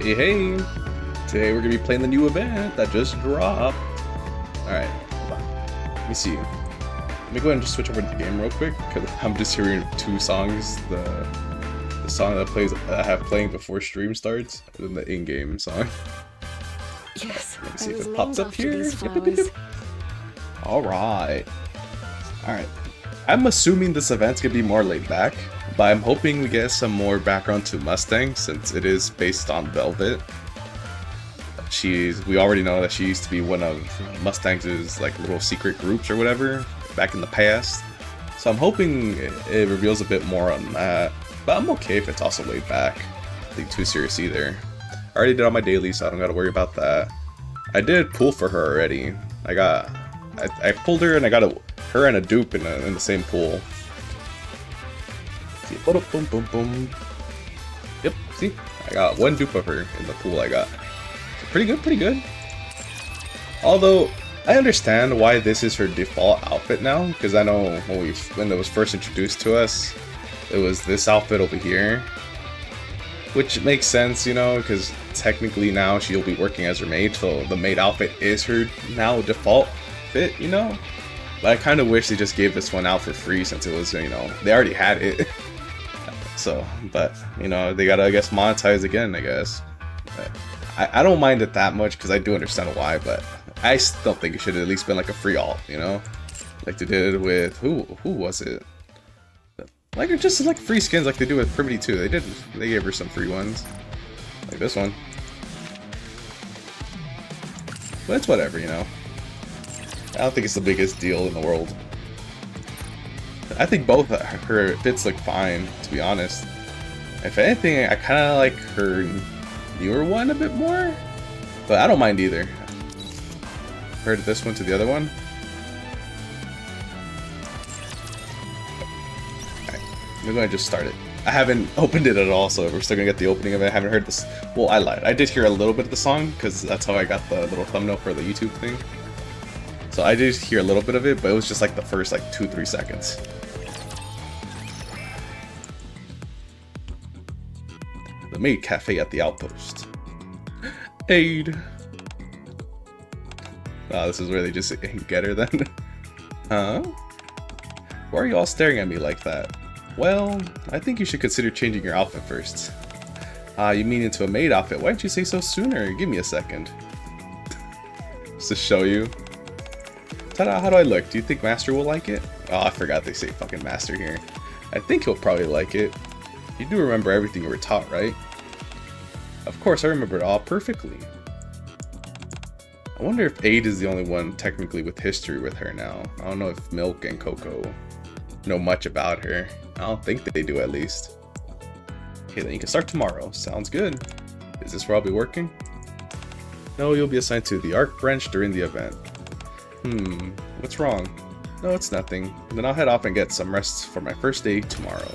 Hey, hey! Today we're gonna be playing the new event that just dropped. Alright, hold on. Let me see. Let me go ahead and just switch over to the game real quick, because I'm just hearing two songs. The song that I have playing before stream starts, and then the in-game song. Yes, Let me see if it pops up here. Alright. Alright. I'm assuming this event's gonna be more laid back, but I'm hoping we get some more background to Mustang since it is based on Velvet. We already know that she used to be one of Mustang's like little secret groups or whatever back in the past. So I'm hoping it reveals a bit more on that, but I'm okay if it's also laid back. Nothing too serious either. I already did all my dailies, so I don't gotta worry about that. I did pull for her already. I pulled her and I got her and a dupe in the same pool. See, boom, boom, boom. Yep, see? I got one dupe of her in the pool I got. So pretty good, pretty good. Although, I understand why this is her default outfit now, because I know when it was first introduced to us, it was this outfit over here. Which makes sense, you know, because technically now she'll be working as her maid, so the maid outfit is her now default fit, you know? But I kind of wish they just gave this one out for free since it was, you know, they already had it. So, but, you know, they gotta, I guess, monetize again, I guess. But I don't mind it that much because I do understand why, but I still think it should have at least been like a free alt, you know? Like they did with, who was it? Like, just like free skins like they do with Primitive 2. They gave her some free ones. Like this one. But it's whatever, you know? I don't think it's the biggest deal in the world. I think both her fits look fine, to be honest. If anything, I kind of like her newer one a bit more. But I don't mind either. Compared to this one to the other one. I'm gonna just start it. I haven't opened it at all, so we're still gonna get the opening of it. I haven't heard this. Well, I lied. I did hear a little bit of the song because that's how I got the little thumbnail for the YouTube thing. So I did hear a little bit of it, but it was just like the first like 2-3 seconds. The maid cafe at the outpost. Aid. Oh, this is where they just get her then. Huh? Why are you all staring at me like that? Well, I think you should consider changing your outfit first. You mean into a maid outfit? Why didn't you say so sooner? Give me a second. Just to show you. Ta-da, how do I look? Do you think Master will like it? Oh, I forgot they say fucking Master here. I think he'll probably like it. You do remember everything you were taught, right? Of course, I remember it all perfectly. I wonder if Aid is the only one technically with history with her now. I don't know if Milk and Coco know much about her. I don't think they do, at least. Okay, then you can start tomorrow. Sounds good. Is this where I'll be working? No, you'll be assigned to the Arc branch during the event. What's wrong? No, it's nothing. Then I'll head off and get some rest for my first day tomorrow.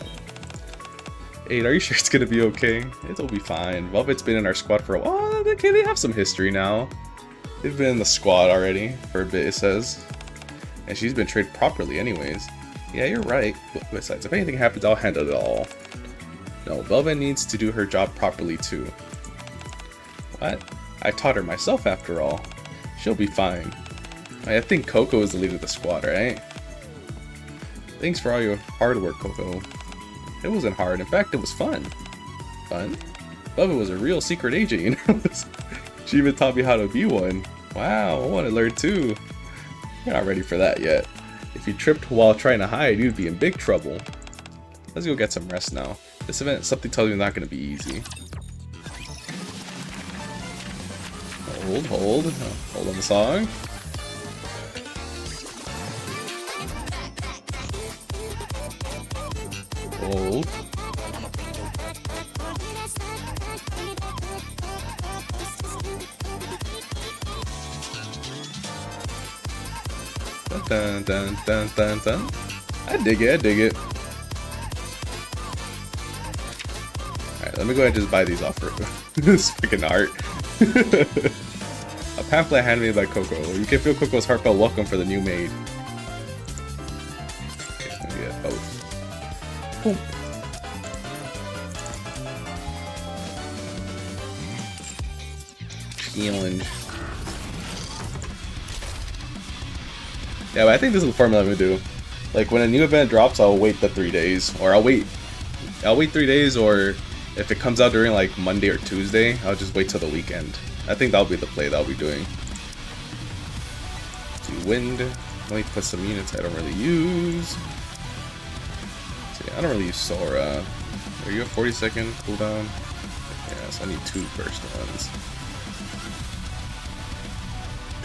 Aid, are you sure it's gonna be okay? It'll be fine. Velvet's been in our squad for a while. Oh, okay, they have some history now. They've been in the squad already for a bit, it says. And she's been trained properly anyways. Yeah, you're right. Besides, if anything happens, I'll handle it all. No, Velvet needs to do her job properly too. What? I taught her myself after all. She'll be fine. I think Coco is the leader of the squad, right? Thanks for all your hard work, Coco. It wasn't hard. In fact, it was fun. Fun? Velvet was a real secret agent, you know? She even taught me how to be one. Wow, I want to learn too. You're not ready for that yet. If you tripped while trying to hide, you'd be in big trouble. Let's go get some rest now. This event, something tells me, not going to be easy. Hold on the song. Hold. Dun dun dun dun dun. I dig it, I dig it. Alright, let me go ahead and just buy these off for this freaking art. A pamphlet handmade by Coco. You can feel Coco's heartfelt welcome for the new maid. Okay, let me get both. Boom. challenge. Yeah, but I think this is the formula I'm gonna do. Like when a new event drops, I'll wait the 3 days, or I'll wait 3 days, or if it comes out during like Monday or Tuesday, I'll just wait till the weekend. I think that'll be the play that I'll be doing. To wind, let me put some units I don't really use. See, I don't really use Sora. Are you a 40-second cooldown? Yeah, so I need 2 burst ones.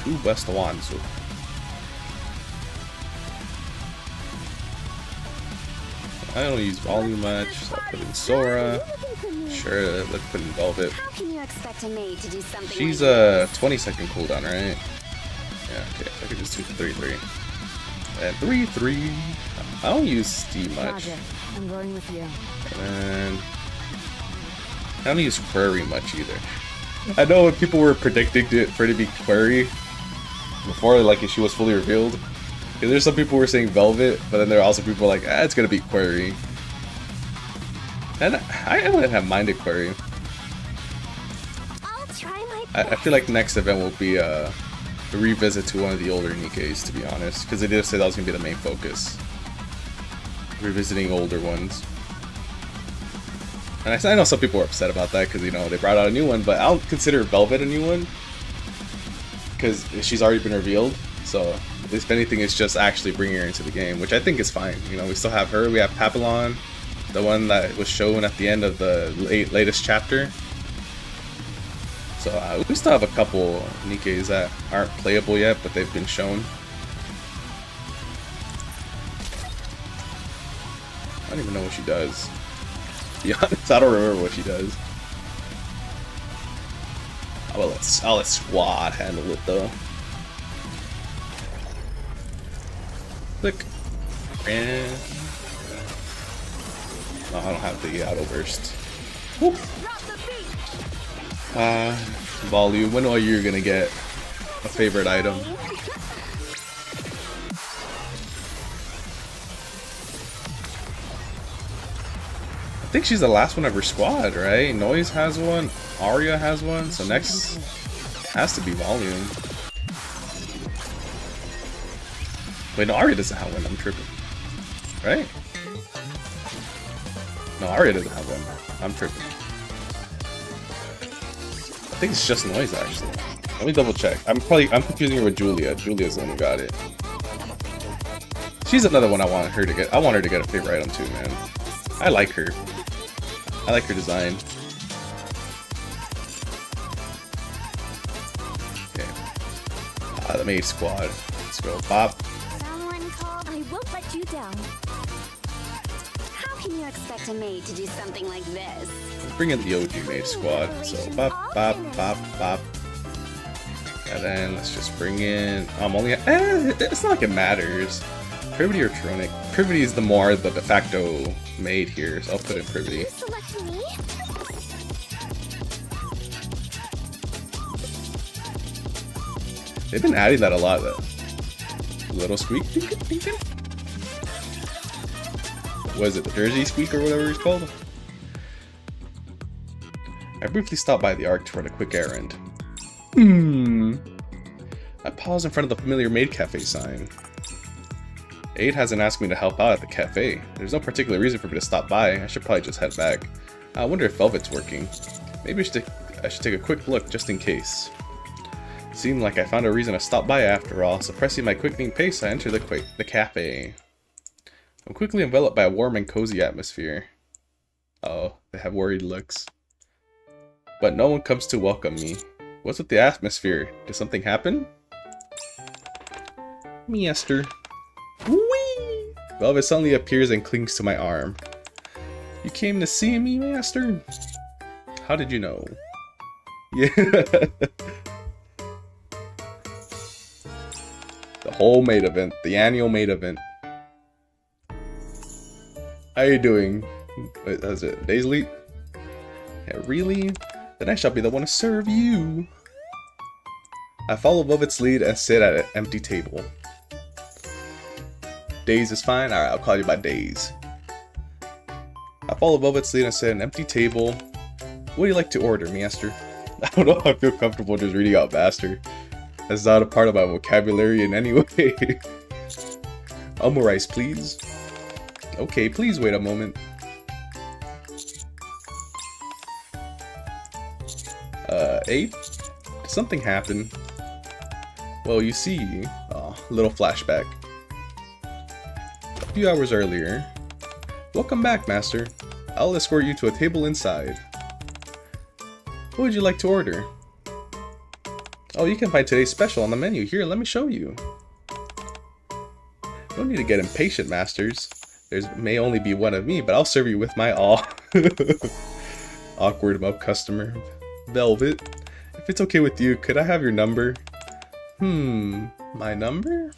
2 burst ones. I don't use volume much, so I'll put in Sora. Sure, let's put in Velvet. How can you expect a maid to do something She's like a 20-second cooldown, right? Yeah, okay, I could just do 3-3. And 3-3. I don't use Steve much. Roger, I'm going with you. And I don't use Query much either. I know when people were predicting for it to be Query before, like if she was fully revealed. There's some people who were saying Velvet, but then there are also people like, it's gonna be Query. And I wouldn't have minded Query. I'll try my I feel like the next event will be a revisit to one of the older NIKKEs, to be honest, because they did say that was gonna be the main focus. Revisiting older ones. And I know some people are upset about that because, you know, they brought out a new one, but I don't consider Velvet a new one because she's already been revealed. So if anything, it's just actually bringing her into the game, which I think is fine. You know, we still have her. We have Papillon, the one that was shown at the end of the latest chapter. So we still have a couple NIKKEs that aren't playable yet, but they've been shown. I don't even know what she does. To be honest, I don't remember what she does. I'll let Squad handle it though. Click. And no, I don't have the auto burst. Whoop. Volume. When are you gonna get a favorite item? I think she's the last one of her squad, right? Noise has one, Arya has one, so next has to be Volume. Wait, no, Arya doesn't have one, I'm tripping. Right? No, Arya doesn't have one. I'm tripping. I think it's just Noise, actually. Let me double check. I'm confusing her with Julia. Julia's the one who got it. She's another one I want her to get. I want her to get a favorite item too, man. I like her. I like her design. Okay. The maid squad. Let's go. Bop. Someone called. I won't let you down. How can you expect a maid to do something like this? Let's bring in the OG maid squad. So bop, bop, bop, bop. And then let's just bring in. I'm only. It's not like it matters. Privity or Tronic? Privity is the de facto maid here, so I'll put in Privity. They've been adding that a lot, though. Little squeak. What is it? The Jersey squeak or whatever it's called? I briefly stopped by the Ark to run a quick errand. I paused in front of the familiar maid cafe sign. Aid hasn't asked me to help out at the cafe. There's no particular reason for me to stop by. I should probably just head back. I wonder if Velvet's working. Maybe I should take a quick look just in case. Seemed like I found a reason to stop by after all. Suppressing my quickening pace, I enter the cafe. I'm quickly enveloped by a warm and cozy atmosphere. Oh, they have worried looks. But no one comes to welcome me. What's with the atmosphere? Did something happen? Meester. Whee! Velvet suddenly appears and clings to my arm. You came to see me, Master? How did you know? Yeah. The whole maid event. The annual maid event. How you doing? Wait, that's it. Days Leap? Yeah, really? Then I shall be the one to serve you. I follow Velvet's lead and sit at an empty table. Days is fine? Alright, I'll call you by Days. I follow Velvet's lead and sit at an empty table. What do you like to order, Master? I don't know if I feel comfortable just reading out master. That's not a part of my vocabulary in any way. Omurice, please. Okay, please wait a moment. Abe? Did something happen? Well, you see... Oh, little flashback. A few hours earlier. Welcome back, master. I'll escort you to a table inside. What would you like to order? Oh, you can find today's special on the menu. Here, let me show you. No need to get impatient, masters. There may only be one of me, but I'll serve you with my all. Awkward mug customer. Velvet. If it's okay with you, could I have your number? My number?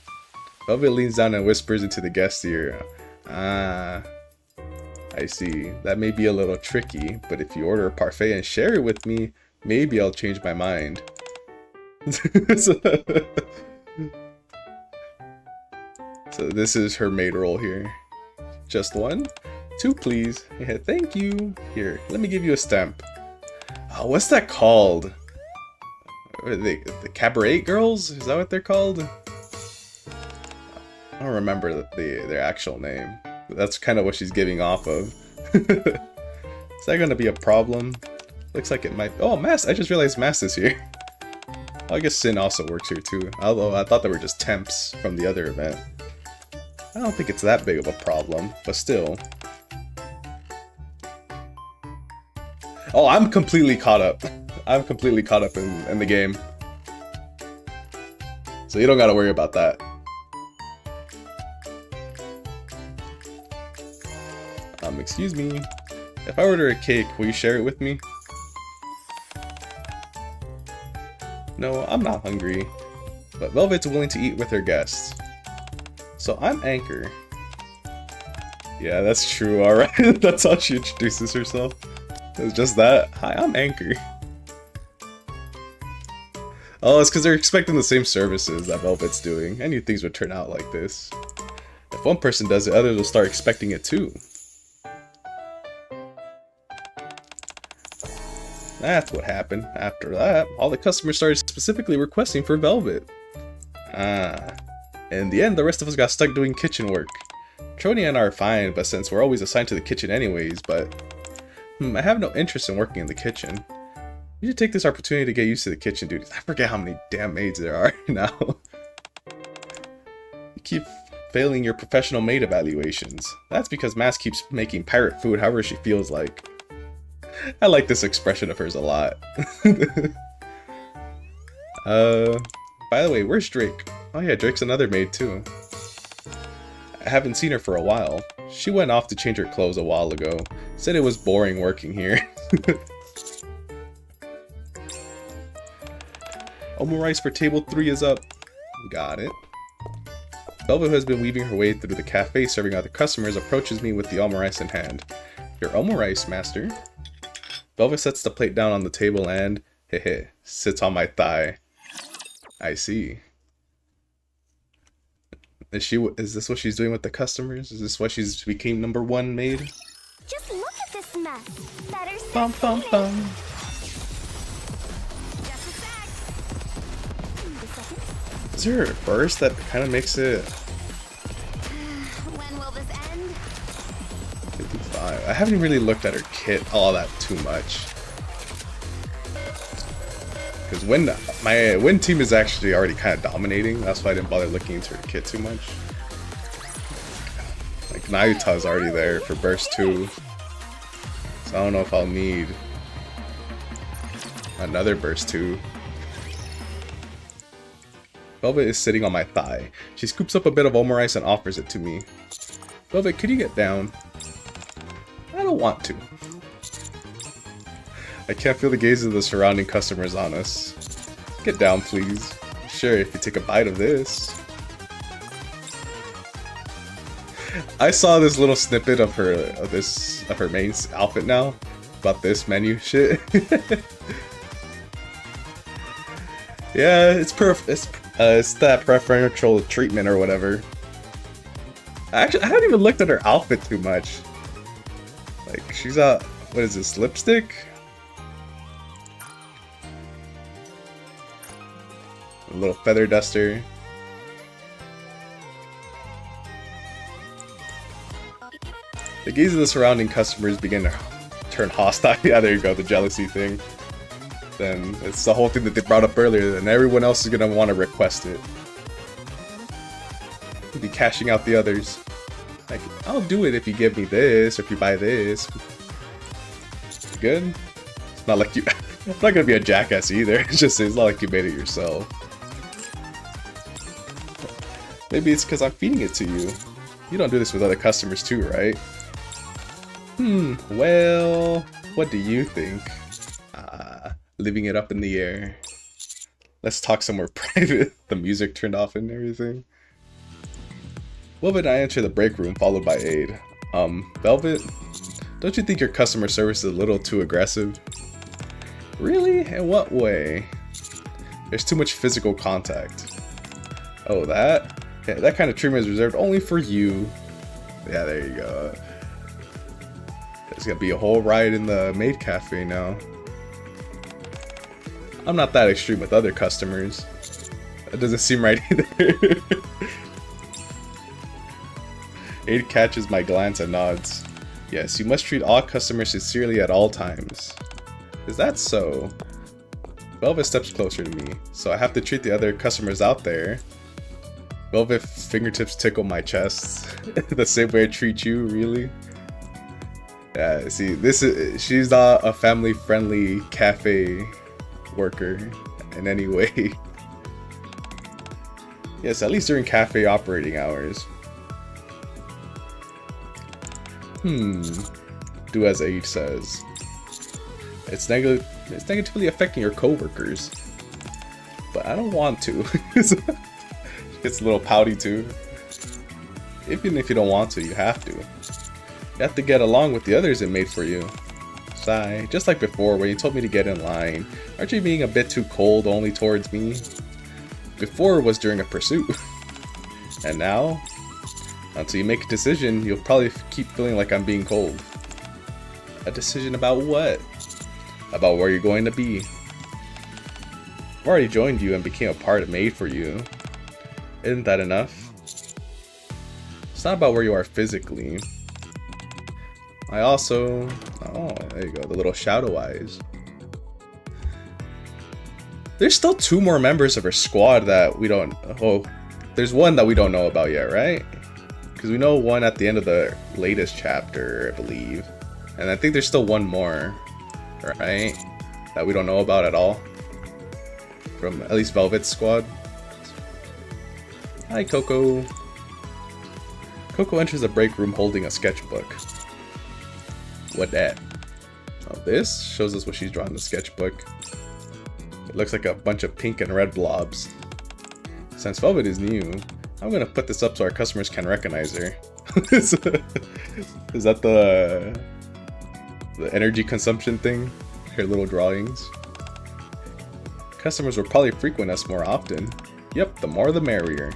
Velvet leans down and whispers into the guest's ear. Ah, I see. That may be a little tricky, but if you order a parfait and share it with me, maybe I'll change my mind. So this is her maid role here. Just one? Two, please. Yeah, thank you. Here, let me give you a stamp. Oh, what's that called? What are they, the cabaret girls? Is that what they're called? I don't remember their actual name. That's kind of what she's giving off of. Is that gonna be a problem? Looks like it might. Oh, Mass! I just realized Mass is here. I guess Sin also works here too. Although I thought they were just temps from the other event. I don't think it's that big of a problem, but still. Oh, I'm completely caught up. I'm completely caught up in the game. So you don't gotta worry about that. Excuse me. If I order a cake, will you share it with me? No, I'm not hungry. But Velvet's willing to eat with her guests. So I'm Anchor. Yeah, that's true, alright. That's how she introduces herself. It's just that. Hi, I'm Anchor. Oh, it's because they're expecting the same services that Velvet's doing. I knew things would turn out like this. If one person does it, others will start expecting it too. That's what happened. After that, all the customers started specifically requesting for Velvet. In the end, the rest of us got stuck doing kitchen work. Trony and I are fine, but since we're always assigned to the kitchen anyways, but... I have no interest in working in the kitchen. You should take this opportunity to get used to the kitchen duties. I forget how many damn maids there are now. You keep failing your professional maid evaluations. That's because Mass keeps making pirate food however she feels like. I like this expression of hers a lot. By the way, where's Drake? Oh yeah, Drake's another maid too. I haven't seen her for a while. She went off to change her clothes a while ago. Said it was boring working here. Omurice for table 3 is up. Got it. Velvet, who has been weaving her way through the cafe serving other customers, approaches me with the omurice in hand. Your omurice, master. Velvet sets the plate down on the table and, hehe, sits on my thigh. I see. Is this what she's doing with the customers? Is this why she's became #1 maid? Just look at this mess. Better say Bum bum bum. Just a sec. A second. Is there a burst that kind of makes it When will this end? 55? I haven't really looked at her kit all that too much. Because my win team is actually already kind of dominating, that's why I didn't bother looking into her kit too much. Like Nayuta's already there for burst 2, so I don't know if I'll need another burst 2. Velvet is sitting on my thigh. She scoops up a bit of omurice and offers it to me. Velvet, could you get down? I don't want to. I can't feel the gaze of the surrounding customers on us. Get down, please. Sure, if you take a bite of this. I saw this little snippet of her main outfit now about this menu shit. Yeah, it's that preferential treatment or whatever. Actually, I haven't even looked at her outfit too much. Like she's what is this, lipstick? A little feather duster. The gaze of the surrounding customers begin to turn hostile. Yeah, there you go, the jealousy thing. Then it's the whole thing that they brought up earlier, and everyone else is gonna want to request it. Be cashing out the others. Like, I'll do it if you give me this, or if you buy this. Good? It's not like you... I'm not gonna be a jackass either. It's not like you made it yourself. Maybe it's because I'm feeding it to you. You don't do this with other customers too, right? Well... What do you think? Leaving it up in the air. Let's talk somewhere private. The music turned off and everything. Velvet and I enter the break room, followed by Aid. Velvet? Don't you think your customer service is a little too aggressive? Really? In what way? There's too much physical contact. Oh, that? Yeah, that kind of treatment is reserved only for you. Yeah, there you go. There's gonna be a whole riot in the maid cafe now. I'm not that extreme with other customers. That doesn't seem right either. Aid catches my glance and nods. Yes, you must treat all customers sincerely at all times. Is that so? Velvet steps closer to me, so I have to treat the other customers out there. Velvet fingertips tickle my chest. The same way I treat you, really? Yeah, see, she's not a family-friendly cafe worker in any way. Yes, at least during cafe operating hours. Do as Aid says. It's negatively affecting your co-workers. But I don't want to. She gets a little pouty too. Even if you don't want to, you have to. You have to get along with the others it made for you. Sigh. Just like before, when you told me to get in line. Aren't you being a bit too cold only towards me? Before was during a pursuit. And now? Until you make a decision, you'll probably keep feeling like I'm being cold. A decision about what? About where you're going to be. I've already joined you and became a part made for you. Isn't that enough? It's not about where you are physically. I also... Oh, there you go, the little shadow eyes. There's still 2 more members of her squad that we don't... Oh, there's one that we don't know about yet, right? Because we know one at the end of the latest chapter, I believe. And I think there's still one more, right? That we don't know about at all. From at least Velvet's squad. Hi, Coco. Coco enters the break room holding a sketchbook. What that? Oh, this shows us what she's drawn in the sketchbook. It looks like a bunch of pink and red blobs. Since Velvet is new, I'm gonna put this up so our customers can recognize her. Is that the energy consumption thing? Her little drawings. Customers will probably frequent us more often. Yep, the more the merrier.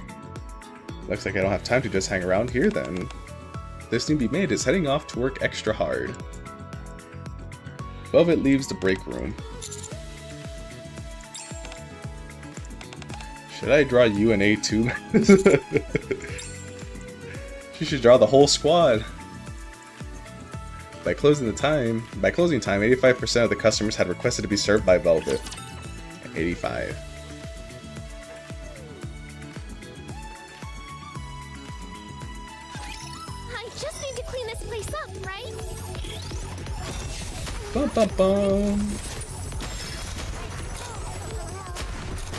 Looks like I don't have time to just hang around here then. This newbie maid is heading off to work extra hard. Velvet leaves the break room. Should I draw you and A too? She should draw the whole squad. By closing time, 85% of the customers had requested to be served by Velvet. 85. I just need to clean this place up, right? Bum, bum, bum.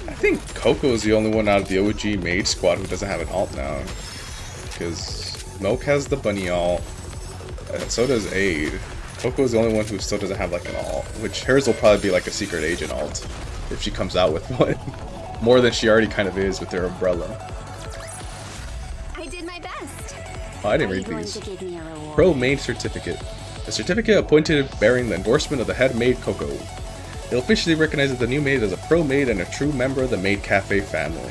I think Coco's the only one out of the OG maid squad who doesn't have an alt now. Because Milk has the bunny alt, and so does Aid. Coco's the only one who still doesn't have like an alt, which hers will probably be like a secret agent alt if she comes out with one. More than she already kind of is with her umbrella. I did my best. Oh, I didn't read these. Pro Maid Certificate. A certificate appointed bearing the endorsement of the head maid Coco. It officially recognizes the new maid as a pro maid and a true member of the Maid Cafe family.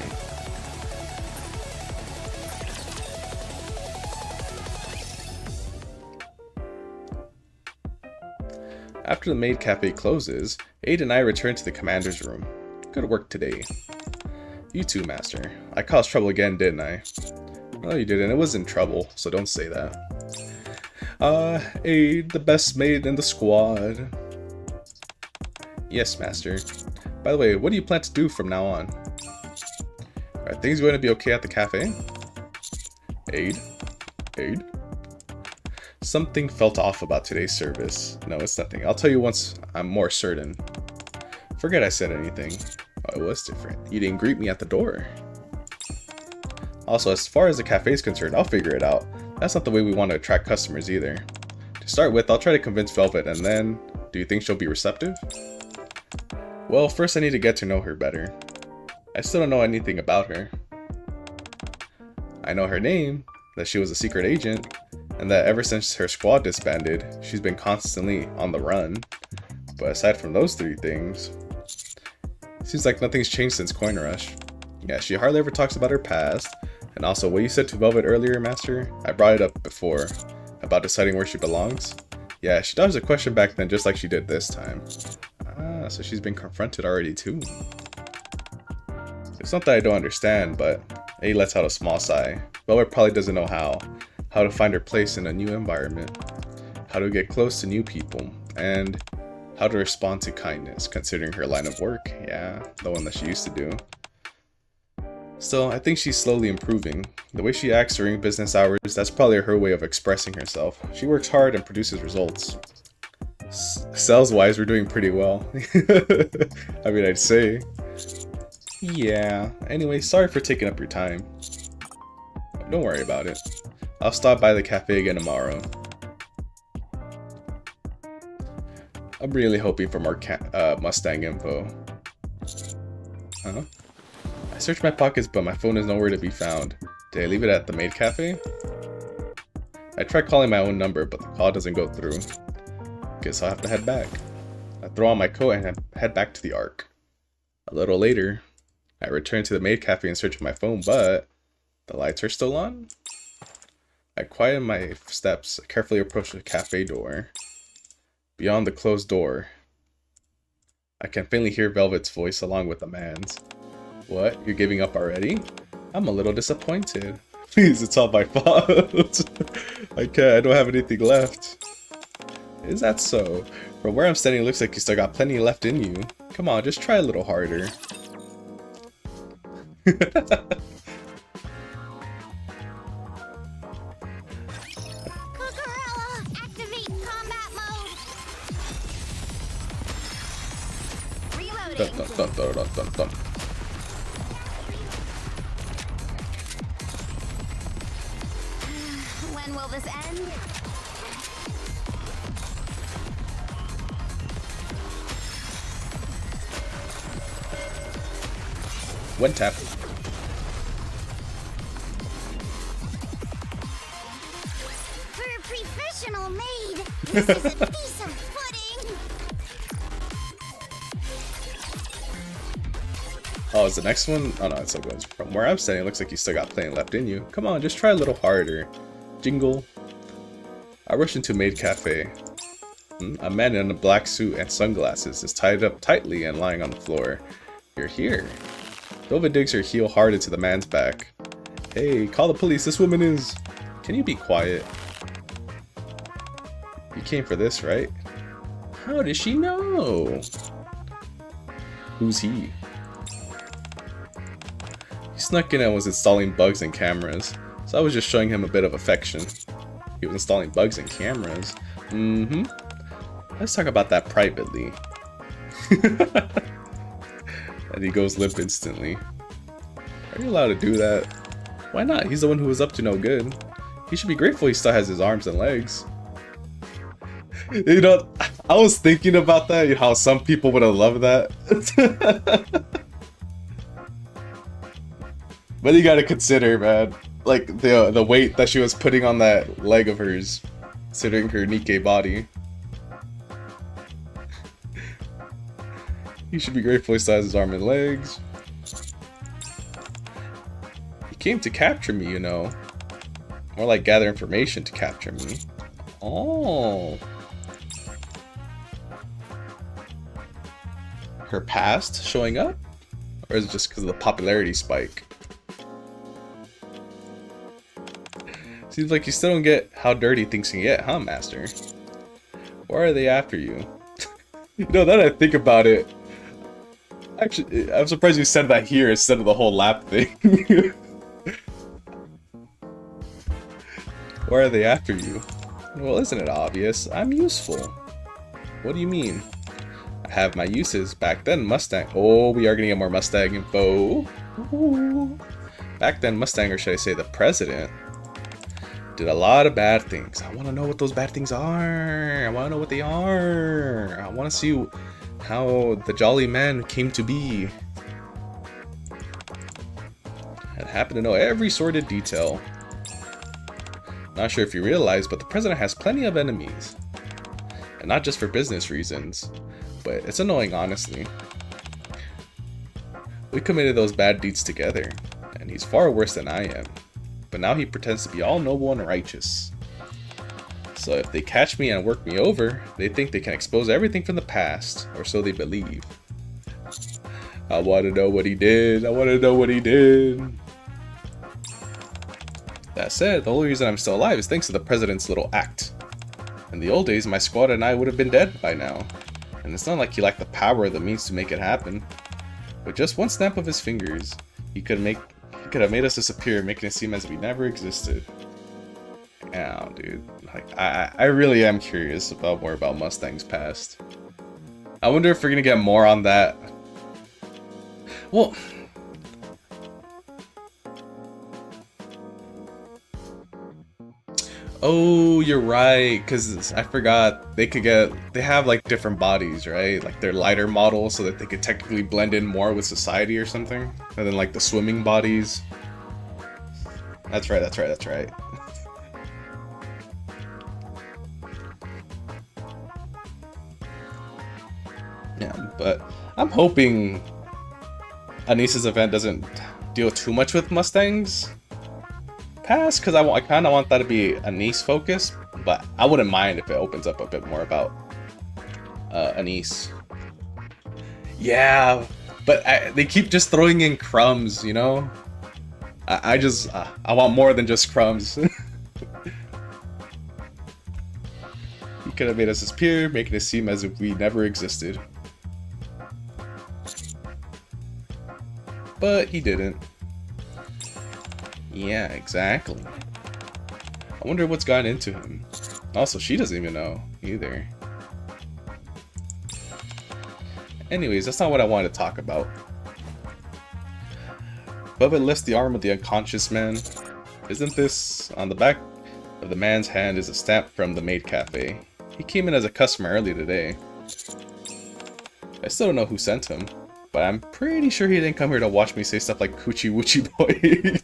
After the Maid Cafe closes, Aid and I return to the commander's room. Good work today. You too, Master. I caused trouble again, didn't I? No, you didn't. It wasn't trouble, so don't say that. Aid, the best maid in the squad. Yes, Master. By the way, what do you plan to do from now on? Are things going to be okay at the cafe? Aid? Aid? Something felt off about today's service. No, it's nothing. I'll tell you once I'm more certain. Forget I said anything. Oh, it was different. You didn't greet me at the door. Also, as far as the cafe is concerned, I'll figure it out. That's not the way we want to attract customers either. To start with, I'll try to convince Velvet, and then, do you think she'll be receptive? Well, first I need to get to know her better. I still don't know anything about her. I know her name, that she was a secret agent, and that ever since her squad disbanded, she's been constantly on the run. But aside from those three things, seems like nothing's changed since Coin Rush. Yeah, she hardly ever talks about her past. And also, what you said to Velvet earlier, Master, I brought it up before, about deciding where she belongs. Yeah, she dodged the question back then just like she did this time. Ah, so she's been confronted already too. It's not that I don't understand, but A lets out a small sigh. Velvet probably doesn't know how to find her place in a new environment, how to get close to new people, and how to respond to kindness, considering her line of work. Yeah, the one that she used to do. Still, I think she's slowly improving. The way she acts during business hours, that's probably her way of expressing herself. She works hard and produces results. Sales-wise, we're doing pretty well. I mean, I'd say. Yeah, anyway, sorry for taking up your time. Don't worry about it. I'll stop by the cafe again tomorrow. I'm really hoping for more Mustang info. Huh? I searched my pockets, but my phone is nowhere to be found. Did I leave it at the maid cafe? I tried calling my own number, but the call doesn't go through. Guess I'll have to head back. I throw on my coat and head back to the Ark. A little later, I return to the maid cafe in search of my phone, but the lights are still on? I quieten my steps, carefully approach the cafe door. Beyond the closed door, I can faintly hear Velvet's voice along with the man's. What? You're giving up already? I'm a little disappointed. Please, it's all my fault. I don't have anything left. Is that so? From where I'm standing, it looks like you still got plenty left in you. Come on, just try a little harder. Dun, dun, dun, dun, dun, dun, dun. When will this end? One tap. For a professional maid, this is a decent pudding. Oh, is the next one? Oh no, it's so good. From where I'm standing, it looks like you still got plenty left in you. Come on, just try a little harder. Jingle. I rush into Maid Cafe. A man in a black suit and sunglasses is tied up tightly and lying on the floor. You're here. Velvet digs her heel hard into the man's back. Hey, call the police, this woman is... Can you be quiet? You came for this, right? How does she know? Who's he? He snuck in and was installing bugs and cameras, so I was just showing him a bit of affection. He was installing bugs and cameras. Let's talk about that privately. And he goes limp instantly. Are you allowed to do that? Why not? He's the one who was up to no good. He should be grateful he still has his arms and legs. You know, I was thinking about that, how some people would have loved that. But you gotta consider, man, like the weight that she was putting on that leg of hers, considering her NIKKE body. He should be grateful he still has his arm and legs. He came to capture me, you know. More like gather information to capture me. Oh. Her past showing up? Or is it just because of the popularity spike? Seems like you still don't get how dirty things can get, huh, Master? Why are they after you? You know, now that I think about it, actually, I'm surprised you said that here instead of the whole lap thing. Why are they after you? Well, isn't it obvious? I'm useful. What do you mean? I have my uses. Back then, Mustang. Oh, we are gonna get more Mustang info. Ooh. Back then, Mustang, or should I say the president, did a lot of bad things. I want to know what those bad things are. I want to know what they are. I want to see how the Jolly Man came to be. I happen to know every sordid detail. Not sure if you realize, but the president has plenty of enemies. And not just for business reasons, but it's annoying, honestly. We committed those bad deeds together, and he's far worse than I am. But now he pretends to be all noble and righteous. So if they catch me and work me over, they think they can expose everything from the past, or so they believe. I want to know what he did. I want to know what he did. That said, the only reason I'm still alive is thanks to the president's little act. In the old days, my squad and I would have been dead by now. And it's not like he lacked the power or the means to make it happen. With just one snap of his fingers, he could have made us disappear, making it seem as if we never existed. Ow, dude. Like, I really am curious about more about Mustang's past. I wonder if we're gonna get more on that. Well, oh, you're right, because I forgot they have like different bodies, right? Like they're lighter models so that they could technically blend in more with society or something. And then like the swimming bodies. That's right, that's right, that's right. Yeah, but I'm hoping Anis's event doesn't deal too much with Mustangs past, because I kind of want that to be Anise focus, but I wouldn't mind if it opens up a bit more about Anise. Yeah, but they keep just throwing in crumbs, you know? I want more than just crumbs. He could have made us disappear, making it seem as if we never existed. But he didn't. Yeah, exactly. I wonder what's gotten into him. Also, she doesn't even know either. Anyways, that's not what I wanted to talk about. Bubba lifts the arm of the unconscious man. Isn't this? On the back of the man's hand is a stamp from the Maid Cafe. He came in as a customer earlier today. I still don't know who sent him, but I'm pretty sure he didn't come here to watch me say stuff like Coochie Woochie Boy.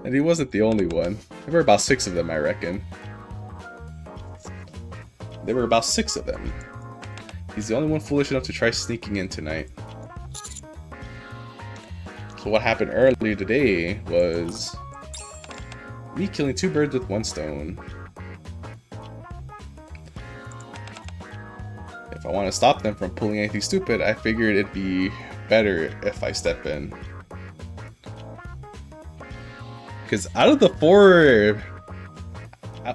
And he wasn't the only one. There were about 6 of them, I reckon. There were about 6 of them. He's the only one foolish enough to try sneaking in tonight. So what happened earlier today was me killing 2 birds with 1 stone. If I want to stop them from pulling anything stupid, I figured it'd be better if I step in. Because out of the 4,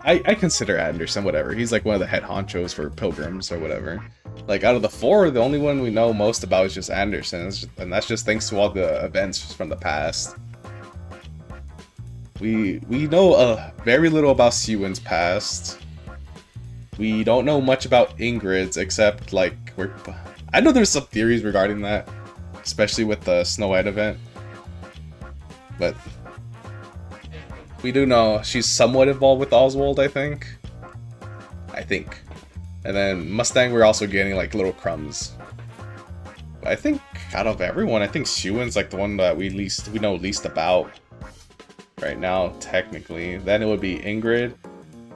I consider Anderson, whatever. He's like one of the head honchos for pilgrims or whatever. Like out of the 4, the only one we know most about is just Anderson. And that's just thanks to all the events from the past. We know very little about Siwyn's past. We don't know much about Ingrid's, except like I know there's some theories regarding that, especially with the Snow White event. But we do know she's somewhat involved with Oswald, I think. And then Mustang, we're also getting like little crumbs. But I think out of everyone, I think Siwyn's like the one that we know least about right now, technically. Then it would be Ingrid,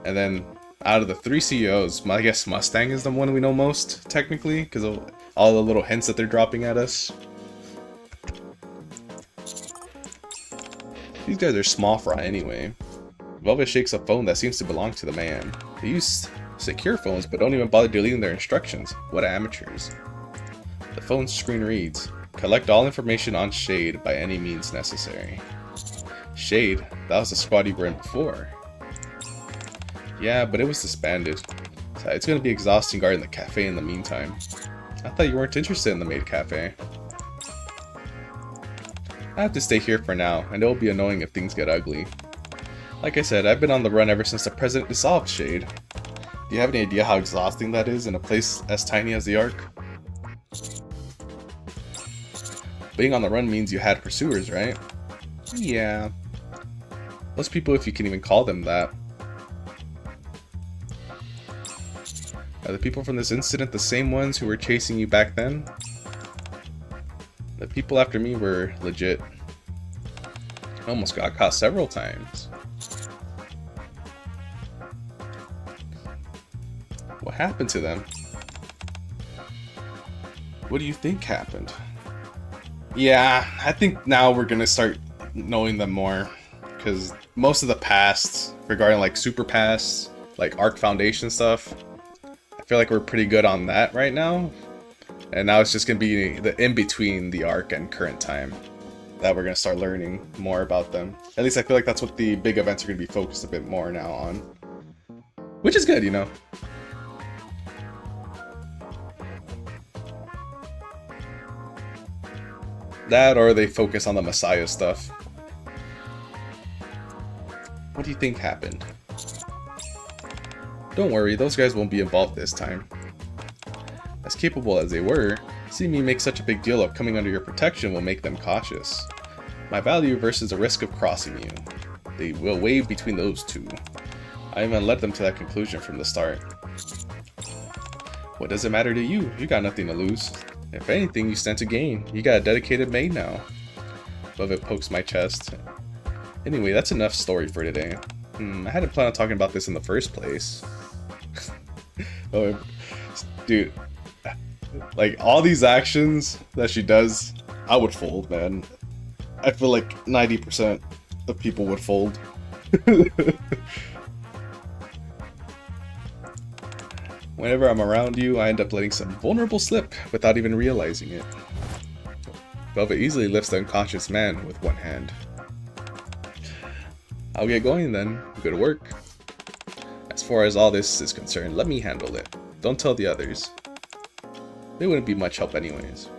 and then out of the 3 CEOs, I guess Mustang is the one we know most, technically, because of all the little hints that they're dropping at us. These guys are small fry anyway. Velvet shakes a phone that seems to belong to the man. They use secure phones, but don't even bother deleting their instructions. What amateurs. The phone screen reads, collect all information on Shade by any means necessary. Shade? That was the squad you were in before. Yeah, but it was disbanded. So it's gonna be exhausting guarding the cafe in the meantime. I thought you weren't interested in the maid cafe. I have to stay here for now, and it will be annoying if things get ugly. Like I said, I've been on the run ever since the president dissolved Shade. Do you have any idea how exhausting that is in a place as tiny as the Ark? Being on the run means you had pursuers, right? Yeah. Most people, if you can even call them that. Are the people from this incident the same ones who were chasing you back then? The people after me were legit. I almost got caught several times. What happened to them? What do you think happened? Yeah, I think now we're gonna start knowing them more. Because most of the past, regarding like Super Pass, like Arc Foundation stuff, I feel like we're pretty good on that right now. And now it's just gonna be the in-between the Arc and current time that we're gonna start learning more about them. At least I feel like that's what the big events are gonna be focused a bit more now on. Which is good, you know. That, or they focus on the Messiah stuff. What do you think happened? Don't worry, those guys won't be involved this time. As capable as they were, seeing me make such a big deal of coming under your protection will make them cautious. My value versus the risk of crossing you. They will weigh between those two. I even led them to that conclusion from the start. What does it matter to you? You got nothing to lose. If anything, you stand to gain. You got a dedicated maid now. Velvet pokes my chest. Anyway, that's enough story for today. I hadn't planned on talking about this in the first place. Oh, dude. Like, all these actions that she does, I would fold, man. I feel like 90% of people would fold. Whenever I'm around you, I end up letting some vulnerable slip without even realizing it. Velvet easily lifts the unconscious man with one hand. I'll get going then. Good work. As far as all this is concerned, let me handle it. Don't tell the others. They wouldn't be much help anyways.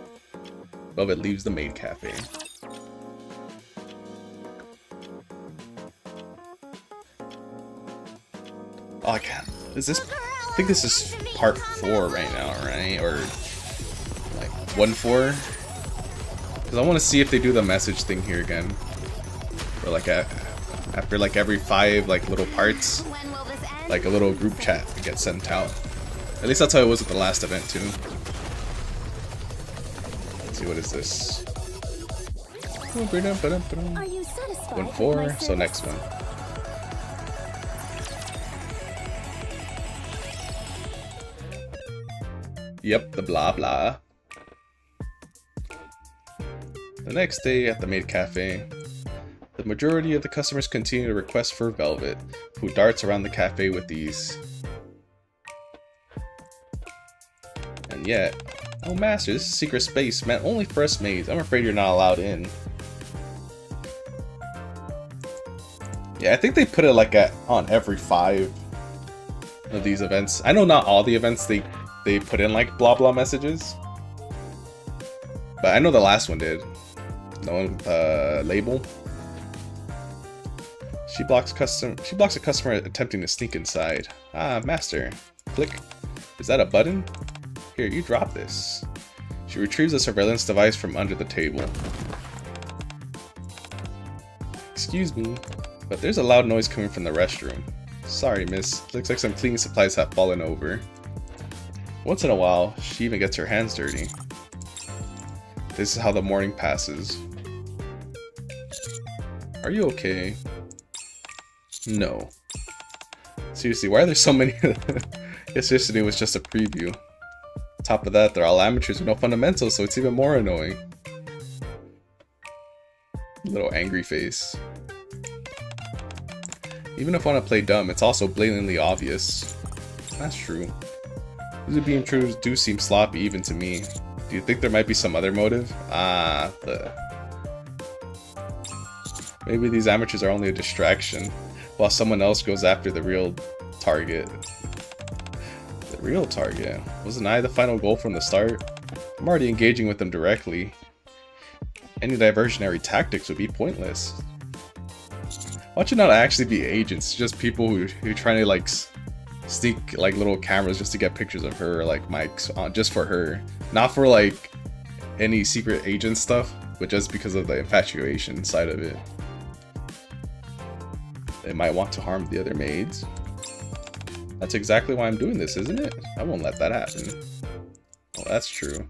Velvet leaves the maid cafe. Oh, I can't. Is this... I think this is part 4 right now, right? Or like 1-4? Because I want to see if they do the message thing here again. Or like after like every 5 like little parts, like a little group chat gets sent out. At least that's how it was at the last event too. Let's see, what is this? 1-4, so next one. Yep, the blah blah. The next day at the maid cafe, the majority of the customers continue to request for Velvet, who darts around the cafe with ease. And yet, oh master, this is a secret space meant only for us maids. I'm afraid you're not allowed in. Yeah, I think they put it like on every 5 of these events. I know not all the events they put in like blah blah messages, but I know the last one did. The one with the label. She blocks a customer attempting to sneak inside. Ah, master. Click. Is that a button? Here, you drop this. She retrieves a surveillance device from under the table. Excuse me, but there's a loud noise coming from the restroom. Sorry, miss. Looks like some cleaning supplies have fallen over. Once in a while, she even gets her hands dirty. This is how the morning passes. Are you okay? No. Seriously, why are there so many? Guess yesterday was just a preview. Top of that, they're all amateurs with no fundamentals, so it's even more annoying. Little angry face. Even if I want to play dumb, it's also blatantly obvious. That's true. These being true do seem sloppy even to me. Do you think there might be some other motive? Maybe these amateurs are only a distraction, while someone else goes after the real target. The real target? Wasn't I the final goal from the start? I'm already engaging with them directly. Any diversionary tactics would be pointless. Why don't you not actually be agents? Just people who trying to like sneak like little cameras just to get pictures of her, or like mics on just for her, not for like any secret agent stuff, but just because of the infatuation side of it. They might want to harm the other maids. That's exactly why I'm doing this, isn't it? I won't let that happen. Well, that's true.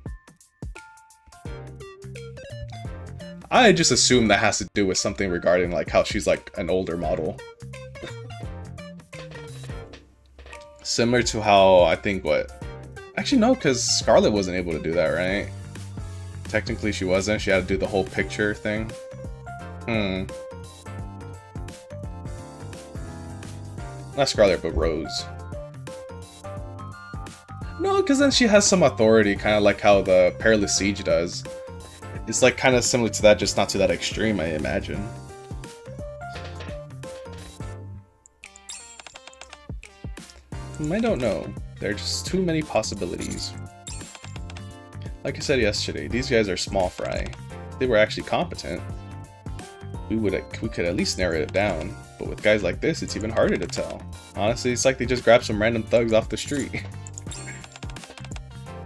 I just assume that has to do with something regarding like how she's like an older model. Similar to how I think what... Actually no, because Scarlet wasn't able to do that, right? Technically she wasn't. She had to do the whole picture thing. Not Scarlet, but Rose. No, because then she has some authority, kind of like how the Perilous Siege does. It's like kind of similar to that, just not to that extreme, I imagine. I don't know. There are just too many possibilities. Like I said yesterday, these guys are small fry. If they were actually competent, we could at least narrow it down. But with guys like this, it's even harder to tell. Honestly, it's like they just grabbed some random thugs off the street.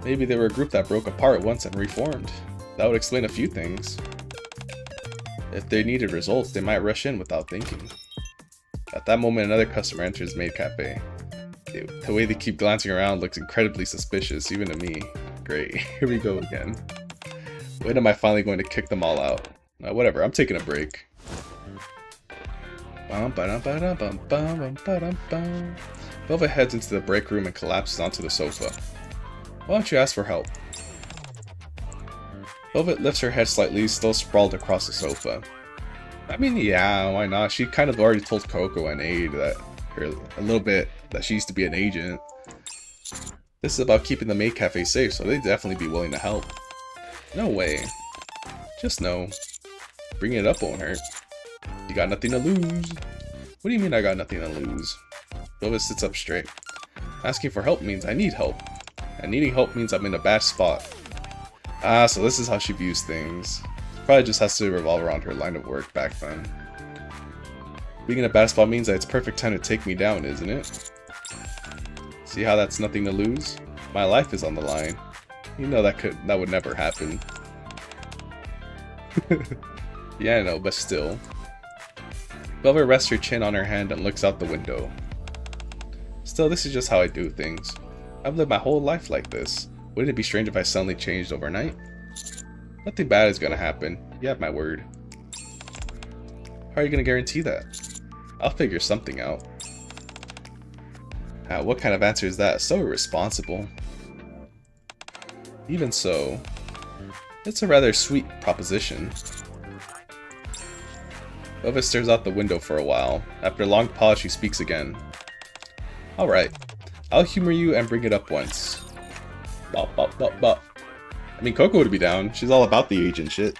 Maybe they were a group that broke apart once and reformed. That would explain a few things. If they needed results, they might rush in without thinking. At that moment, another customer enters Maid Cafe. The way they keep glancing around looks incredibly suspicious, even to me. Great, here we go again. When am I finally going to kick them all out? Whatever, I'm taking a break. Velvet heads into the break room and collapses onto the sofa. Why don't you ask for help? Velvet lifts her head slightly, still sprawled across the sofa. I mean, yeah, why not? She kind of already told Coco and Aid that a little bit that she used to be an agent. This is about keeping the Maid Cafe safe, so they'd definitely be willing to help. No way. Just no. Bringing it up won't hurt. You got nothing to lose. What do you mean I got nothing to lose? Velvet sits up straight. Asking for help means I need help. And needing help means I'm in a bad spot. Ah, so this is how she views things. Probably just has to revolve around her line of work back then. Being in a bad spot means that it's perfect time to take me down, isn't it? See how that's nothing to lose? My life is on the line. You know that would never happen. Yeah, I know, but still. Velvet rests her chin on her hand and looks out the window. Still, this is just how I do things. I've lived my whole life like this. Wouldn't it be strange if I suddenly changed overnight? Nothing bad is gonna happen. You have my word. How are you gonna guarantee that? I'll figure something out. What kind of answer is that? So irresponsible. Even so, it's a rather sweet proposition. Velvet stares out the window for a while. After a long pause, she speaks again. Alright, I'll humor you and bring it up once. Bop, bop, bop, bop. I mean, Coco would be down. She's all about the agent shit.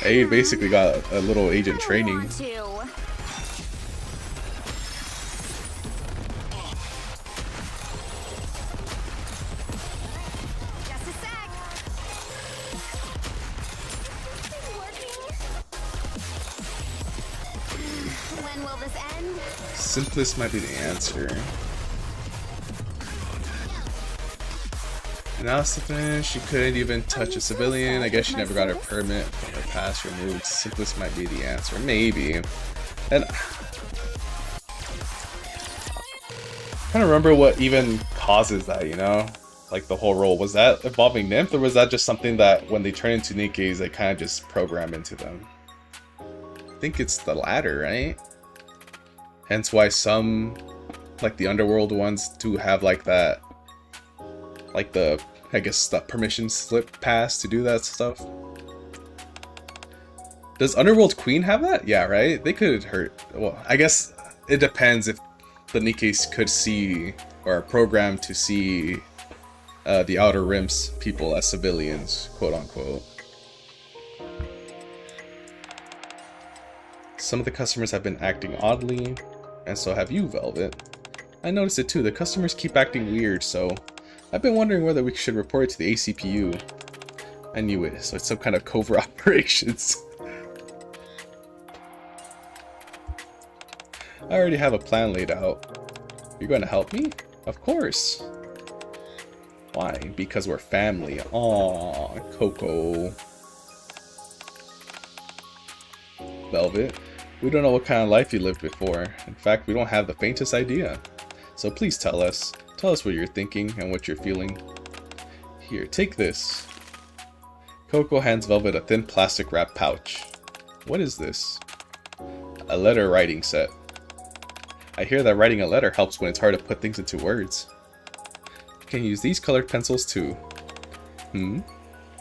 Aid basically got a little agent training. When will this end? Simplest might be the answer. Now she couldn't even touch a civilian. I guess she never got her permit from her past removed. Simplest might be the answer. Maybe. And I don't remember what even causes that, you know? Like the whole role. Was that evolving nymph, or was that just something that when they turn into NIKKEs, they kind of just program into them? I think it's the latter, right? Hence why some, like the underworld ones, do have like that, like the, I guess, the permission slip pass to do that stuff. Does Underworld Queen have that? Yeah, right? They could hurt. Well, I guess it depends if the NIKKEs could see, or are programmed to see the Outer Rim's people as civilians, quote unquote. Some of the customers have been acting oddly, and so have you, Velvet. I noticed it too, the customers keep acting weird, so I've been wondering whether we should report it to the ACPU. I knew it, so it's some kind of covert operations. I already have a plan laid out. You're going to help me? Of course. Why? Because we're family. Aww, Coco. Velvet, we don't know what kind of life you lived before. In fact, we don't have the faintest idea. So please tell us. Tell us what you're thinking and what you're feeling. Here, take this. Coco hands Velvet a thin plastic wrap pouch. What is this? A letter writing set. I hear that writing a letter helps when it's hard to put things into words. You can use these colored pencils too.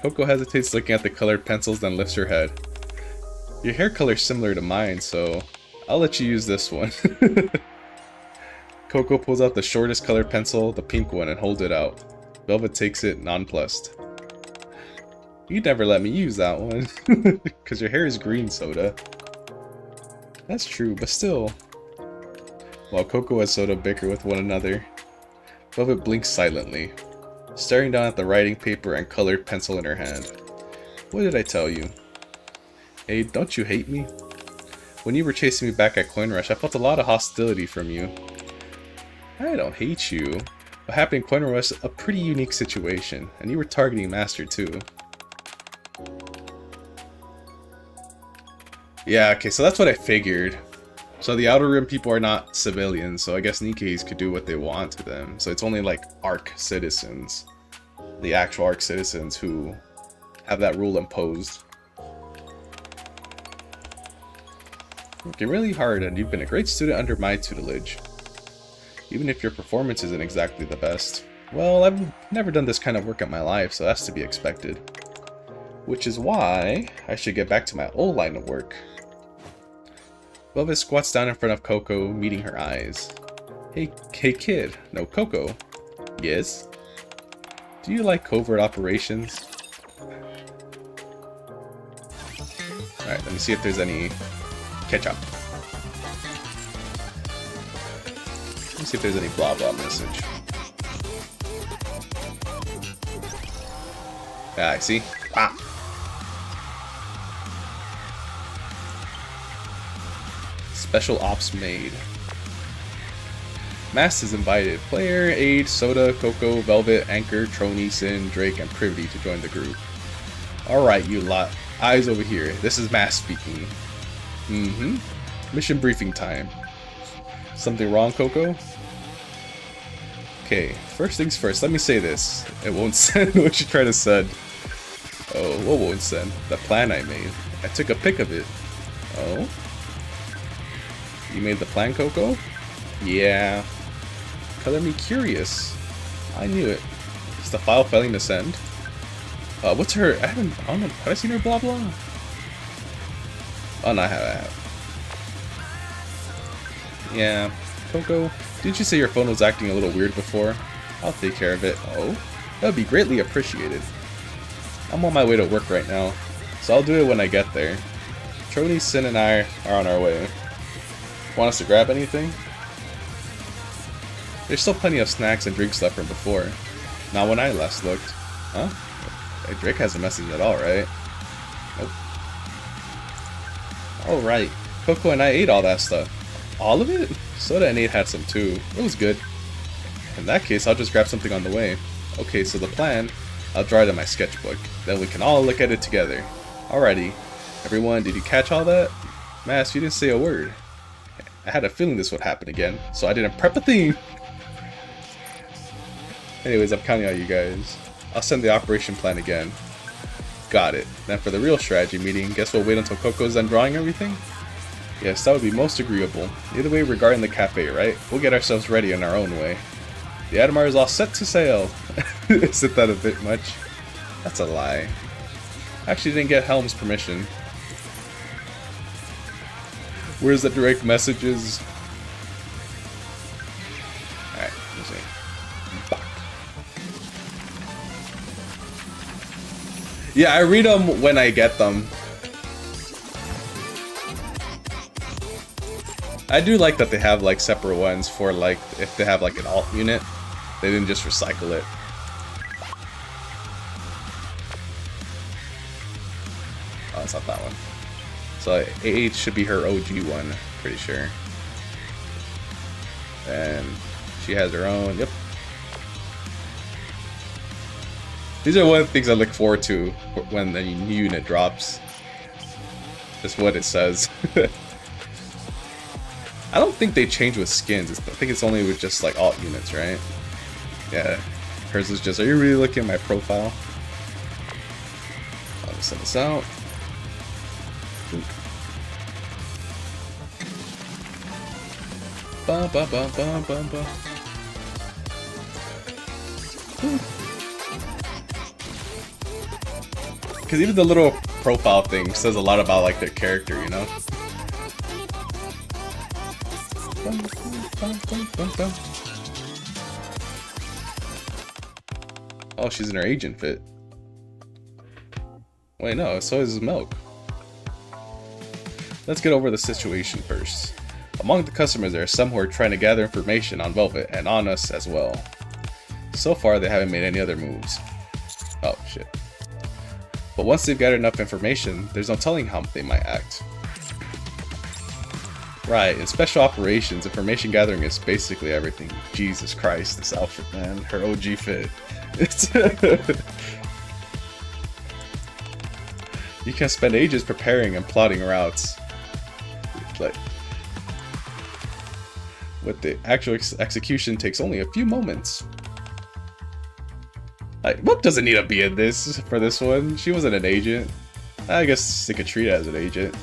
Coco hesitates looking at the colored pencils, then lifts her head. Your hair color's similar to mine, so I'll let you use this one. Coco pulls out the shortest colored pencil, the pink one, and holds it out. Velvet takes it, nonplussed. You never let me use that one. Because your hair is green, Soda. That's true, but still. While Coco and Soda bicker with one another, Velvet blinks silently, staring down at the writing paper and colored pencil in her hand. What did I tell you? Hey, don't you hate me? When you were chasing me back at Coin Rush, I felt a lot of hostility from you. I don't hate you. What happened in Coin Rush was a pretty unique situation, and you were targeting Master too. Yeah, okay, so that's what I figured. So the Outer Rim people are not civilians, so I guess NIKKEs could do what they want to them. So it's only like ARC citizens, the actual ARC citizens, who have that rule imposed. Working really hard, and you've been a great student under my tutelage. Even if your performance isn't exactly the best. Well, I've never done this kind of work in my life, so that's to be expected. Which is why I should get back to my old line of work. Velvet squats down in front of Coco, meeting her eyes. Hey kid. No, Coco. Yes? Do you like covert operations? Alright, let me see if there's any ketchup. Let me see if there's any blah blah message. Ah, I see. Ah. Special Ops Maid. Mast is invited. Player, Aid, Soda, Coco, Velvet, Anchor, Trony, Sin, Drake, and Privity to join the group. Alright, you lot. Eyes over here. This is Mast speaking. Mission briefing time. Something wrong, Coco? Okay, first things first, let me say this. It won't send what you try to send. Oh, what won't send? The plan I made. I took a pic of it. Oh? You made the plan, Coco? Yeah. Color me curious. I knew it. Is the file failing to send? What's her... I don't know. Have I seen her blah blah? Oh, no, I have. Yeah. Coco, didn't you say your phone was acting a little weird before? I'll take care of it. Oh? That would be greatly appreciated. I'm on my way to work right now, so I'll do it when I get there. Trony, Sin, and I are on our way. Want us to grab anything? There's still plenty of snacks and drinks left from before. Not when I last looked. Huh? Hey, Drake hasn't messaged at all, right? Nope. Alright. Coco and I ate all that stuff. All of it? Soda and Nate had some too. It was good. In that case, I'll just grab something on the way. Okay, so the plan, I'll draw it in my sketchbook. Then we can all look at it together. Alrighty. Everyone, did you catch all that? Mass, you didn't say a word. I had a feeling this would happen again, so I didn't prep a theme. Anyways, I'm counting on you guys. I'll send the operation plan again. Got it. Then for the real strategy meeting, guess we'll wait until Coco's done drawing everything? Yes, that would be most agreeable. Either way, regarding the cafe, right? We'll get ourselves ready in our own way. The Admire is all set to sail. Isn't that a bit much? That's a lie. I actually didn't get Helm's permission. Where's the direct messages? Alright, let me see. Yeah, I read them when I get them. I do like that they have like separate ones for like if they have like an alt unit, they didn't just recycle it. Oh, it's not that one. So AH should be her OG one, pretty sure. And she has her own. Yep. These are one of the things I look forward to when the new unit drops. Just what it says. I don't think they change with skins. I think it's only with just like alt units, right? Yeah. Hers is just, are you really looking at my profile? I'll just send this out. Ba ba ba ba ba ba. Because even the little profile thing says a lot about like their character, you know? Oh, she's in her agent fit. Wait, no, so is Milk. Let's get over the situation first. Among the customers, there are some who are trying to gather information on Velvet and on us as well. So far, they haven't made any other moves. Oh, shit. But once they've gathered enough information, there's no telling how they might act. Right, in special operations, information gathering is basically everything. Jesus Christ, this outfit, man. Her OG fit. You can spend ages preparing and plotting routes. Like, with the actual execution takes only a few moments. Like, Mook doesn't need to be in this for this one. She wasn't an agent. I guess they could treat her as an agent.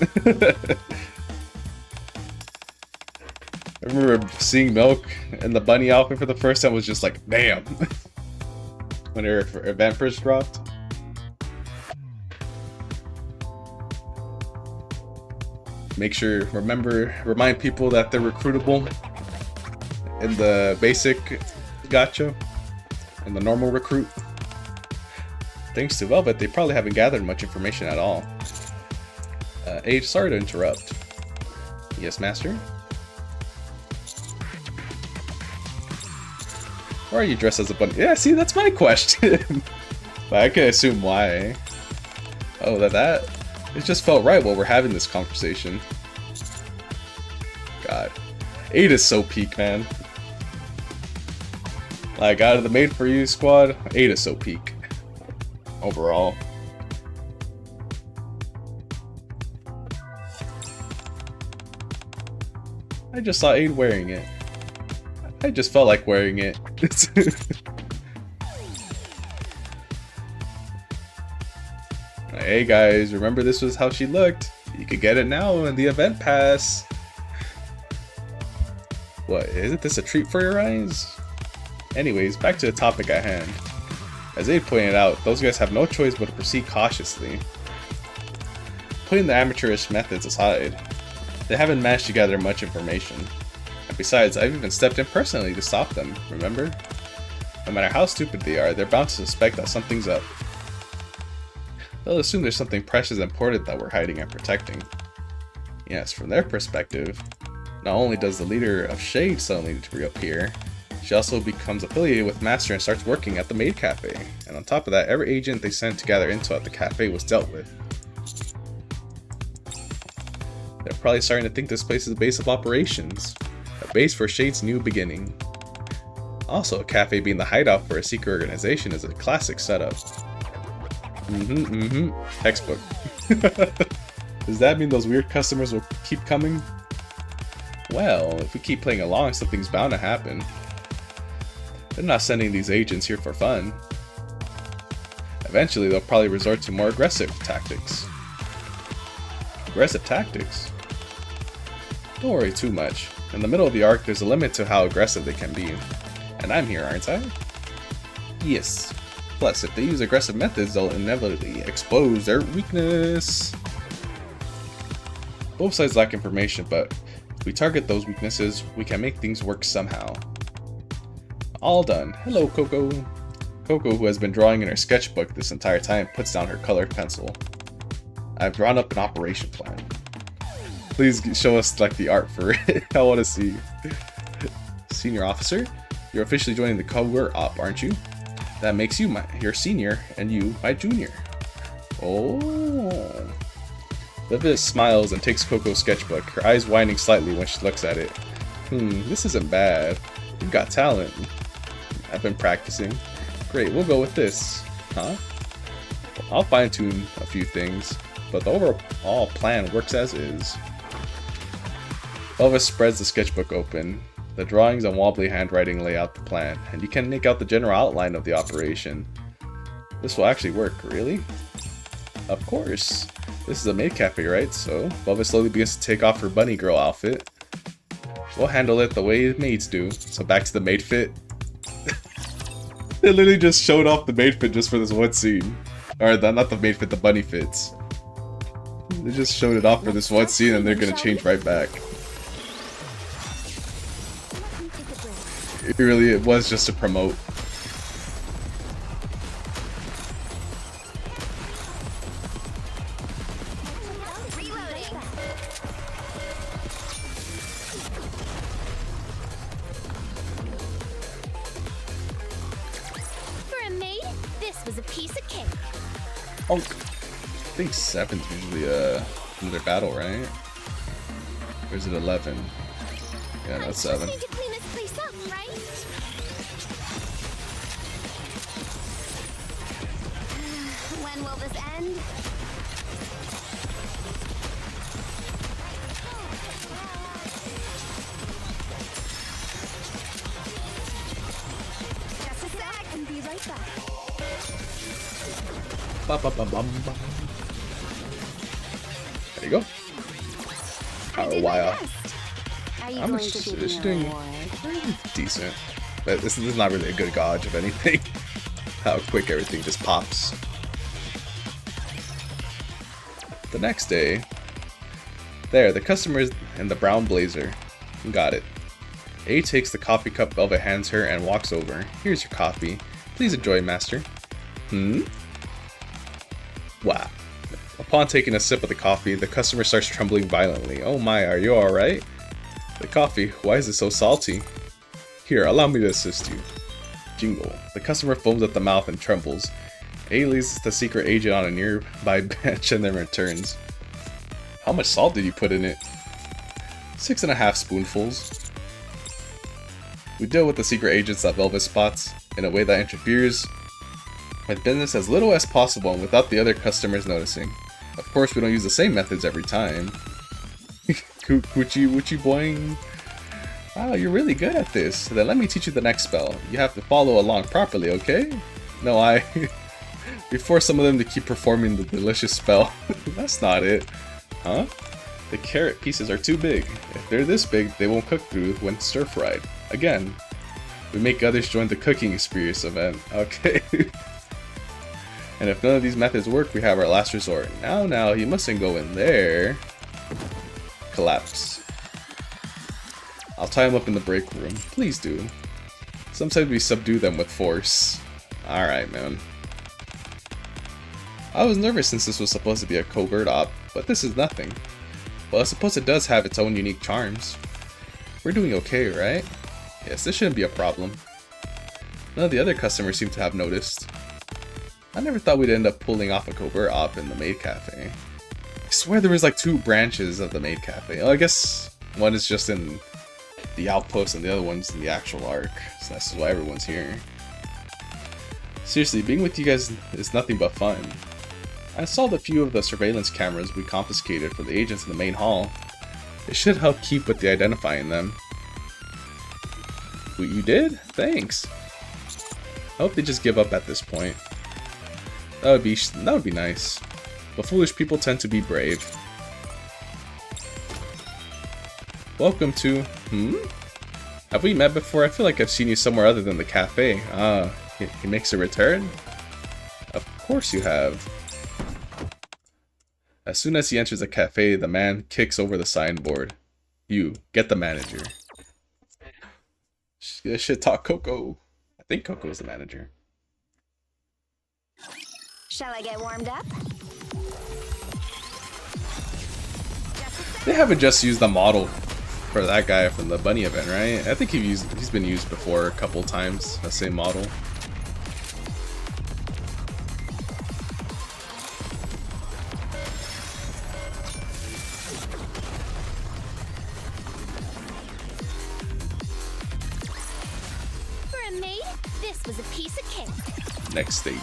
I remember seeing Milk in the bunny outfit for the first time, was just like, damn. When her event first dropped. Make sure, remind people that they're recruitable in the basic gacha and the normal recruit. Thanks to Velvet, they probably haven't gathered much information at all. Age, sorry to interrupt. Yes, master? Why are you dressed as a bunny? Yeah, see, that's my question. But I can assume why. Oh, that it just felt right while we're having this conversation. God. 8 is so peak, man. Like, out of the Made For You squad, 8 is so peak. Overall. I just saw 8 wearing it. I just felt like wearing it. Hey guys, remember this was how she looked. You could get it now in the event pass. What, isn't this a treat for your eyes? Anyways, back to the topic at hand. As Abe pointed out, those guys have no choice but to proceed cautiously. Putting the amateurish methods aside, they haven't managed to gather much information. And besides, I've even stepped in personally to stop them, remember? No matter how stupid they are, they're bound to suspect that something's up. They'll assume there's something precious and important that we're hiding and protecting. Yes, from their perspective, not only does the leader of Shade suddenly reappear, she also becomes affiliated with Master and starts working at the Maid Cafe. And on top of that, every agent they sent to gather intel at the cafe was dealt with. They're probably starting to think this place is a base of operations. A base for Shade's new beginning. Also, a cafe being the hideout for a secret organization is a classic setup. Textbook. Does that mean those weird customers will keep coming? Well, if we keep playing along, something's bound to happen. They're not sending these agents here for fun. Eventually, they'll probably resort to more aggressive tactics. Aggressive tactics? Don't worry too much. In the middle of the arc, there's a limit to how aggressive they can be. And I'm here, aren't I? Yes. Plus, if they use aggressive methods, they'll inevitably expose their weakness. Both sides lack information, but if we target those weaknesses, we can make things work somehow. All done. Hello, Coco. Coco, who has been drawing in her sketchbook this entire time, puts down her colored pencil. I've drawn up an operation plan. Please show us like the art for it. I want to see. Senior officer, you're officially joining the covert op, aren't you? That makes you your senior and you my junior. Oh. Livia smiles and takes Coco's sketchbook, her eyes widening slightly when she looks at it. This isn't bad. You've got talent. I've been practicing. Great, we'll go with this. Huh? I'll fine-tune a few things, but the overall plan works as is. Elvis spreads the sketchbook open. The drawings and wobbly handwriting lay out the plan, and you can make out the general outline of the operation. This will actually work, really? Of course. This is a maid cafe, right? So, Belva slowly begins to take off her bunny girl outfit. We'll handle it the way maids do. So back to the maid fit. They literally just showed off the maid fit just for this one scene. Or not the maid fit, the bunny fits. They just showed it off for this one scene and they're gonna change right back. It was just to promote. For a maid, this was a piece of cake. Oh, I think 7's usually another battle, right? Or is it 11? Yeah, no, it's 7. Need to clean this place up, right? When will this end? Just a sec, and be right back. Ba-ba-ba-bum-bum. There you go. Power wire. I'm just doing decent. But this is not really a good gauge of anything. How quick everything just pops. The next day. There, the customer is in the brown blazer. Got it. A takes the coffee cup Belva hands her and walks over. Here's your coffee. Please enjoy, master. Wow. Upon taking a sip of the coffee, the customer starts trembling violently. Oh my, are you alright? The coffee, why is it so salty? Here, allow me to assist you. Jingle. The customer foams at the mouth and trembles. A leaves the secret agent on a nearby bench and then returns. How much salt did you put in it? 6.5 spoonfuls. We deal with the secret agents that Velvet spots in a way that interferes with business as little as possible and without the other customers noticing. Of course, we don't use the same methods every time. Coochie woochie boing. Wow, you're really good at this. Then let me teach you the next spell. You have to follow along properly, okay? No, we force some of them to keep performing the delicious spell. That's not it. Huh? The carrot pieces are too big. If they're this big, they won't cook through when stir-fried. Again, we make others join the cooking experience event. Okay. And if none of these methods work, we have our last resort. Now, you mustn't go in there. Collapse. I'll tie him up in the break room. Please do. Sometimes we subdue them with force. Alright, man. I was nervous since this was supposed to be a covert op, but this is nothing. Well, I suppose it does have its own unique charms. We're doing okay, right? Yes, this shouldn't be a problem. None of the other customers seem to have noticed. I never thought we'd end up pulling off a covert op in the maid cafe. I swear there was like 2 branches of the maid cafe. Oh, I guess one is just in the outpost and the other one's in the actual arc. So that's why everyone's here. Seriously, being with you guys is nothing but fun. I installed a few of the surveillance cameras we confiscated for the agents in the main hall. It should help keep with the identifying them. What you did? Thanks. I hope they just give up at this point. That would be nice. But foolish people tend to be brave. Welcome to... Have we met before? I feel like I've seen you somewhere other than the cafe. Ah, he makes a return? Of course you have. As soon as he enters the cafe, the man kicks over the signboard. You, get the manager. Shit talk Coco. I think Coco's the manager. Shall I get warmed up? They haven't just used the model for that guy from the bunny event, right? I think he's been used before a couple times, the same model. For a maid, this was a piece of cake. Next stage.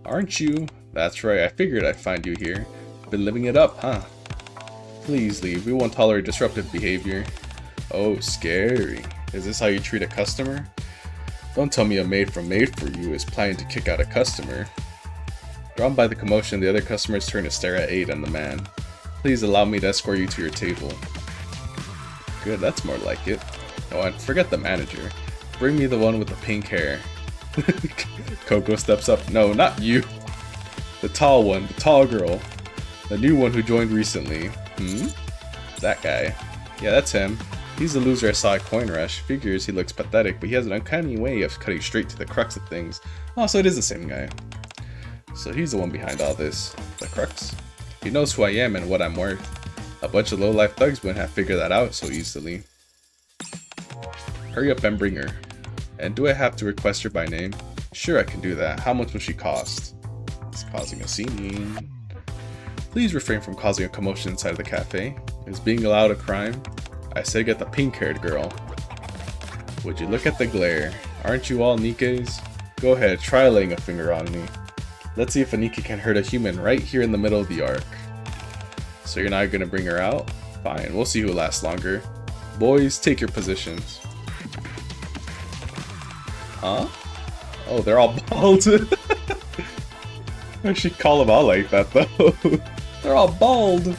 Aren't you? That's right, I figured I'd find you here. Been living it up, huh? Please leave, we won't tolerate disruptive behavior. Oh, scary. Is this how you treat a customer? Don't tell me a maid from Made For You is planning to kick out a customer. Drawn by the commotion, the other customers turn to stare at Aid and the man. Please allow me to escort you to your table. Good, that's more like it. Oh, and forget the manager. Bring me the one with the pink hair. Coco steps up. No, not you. The tall one, the tall girl. The new one who joined recently. That guy. Yeah, that's him. He's the loser I saw at Coin Rush. Figures he looks pathetic, but he has an uncanny way of cutting straight to the crux of things. Oh, so it is the same guy. So he's the one behind all this. The crux? He knows who I am and what I'm worth. A bunch of low-life thugs wouldn't have figured that out so easily. Hurry up and bring her. And do I have to request her by name? Sure, I can do that. How much will she cost? It's causing a scene. Please refrain from causing a commotion inside of the cafe. Is being allowed a crime? I said get the pink-haired girl. Would you look at the glare? Aren't you all NIKKEs? Go ahead, try laying a finger on me. Let's see if a NIKKE can hurt a human right here in the middle of the arc. So you're not gonna bring her out? Fine, we'll see who lasts longer. Boys, take your positions. Huh? Oh, they're all bald. I should call them out like that though. They're all bald.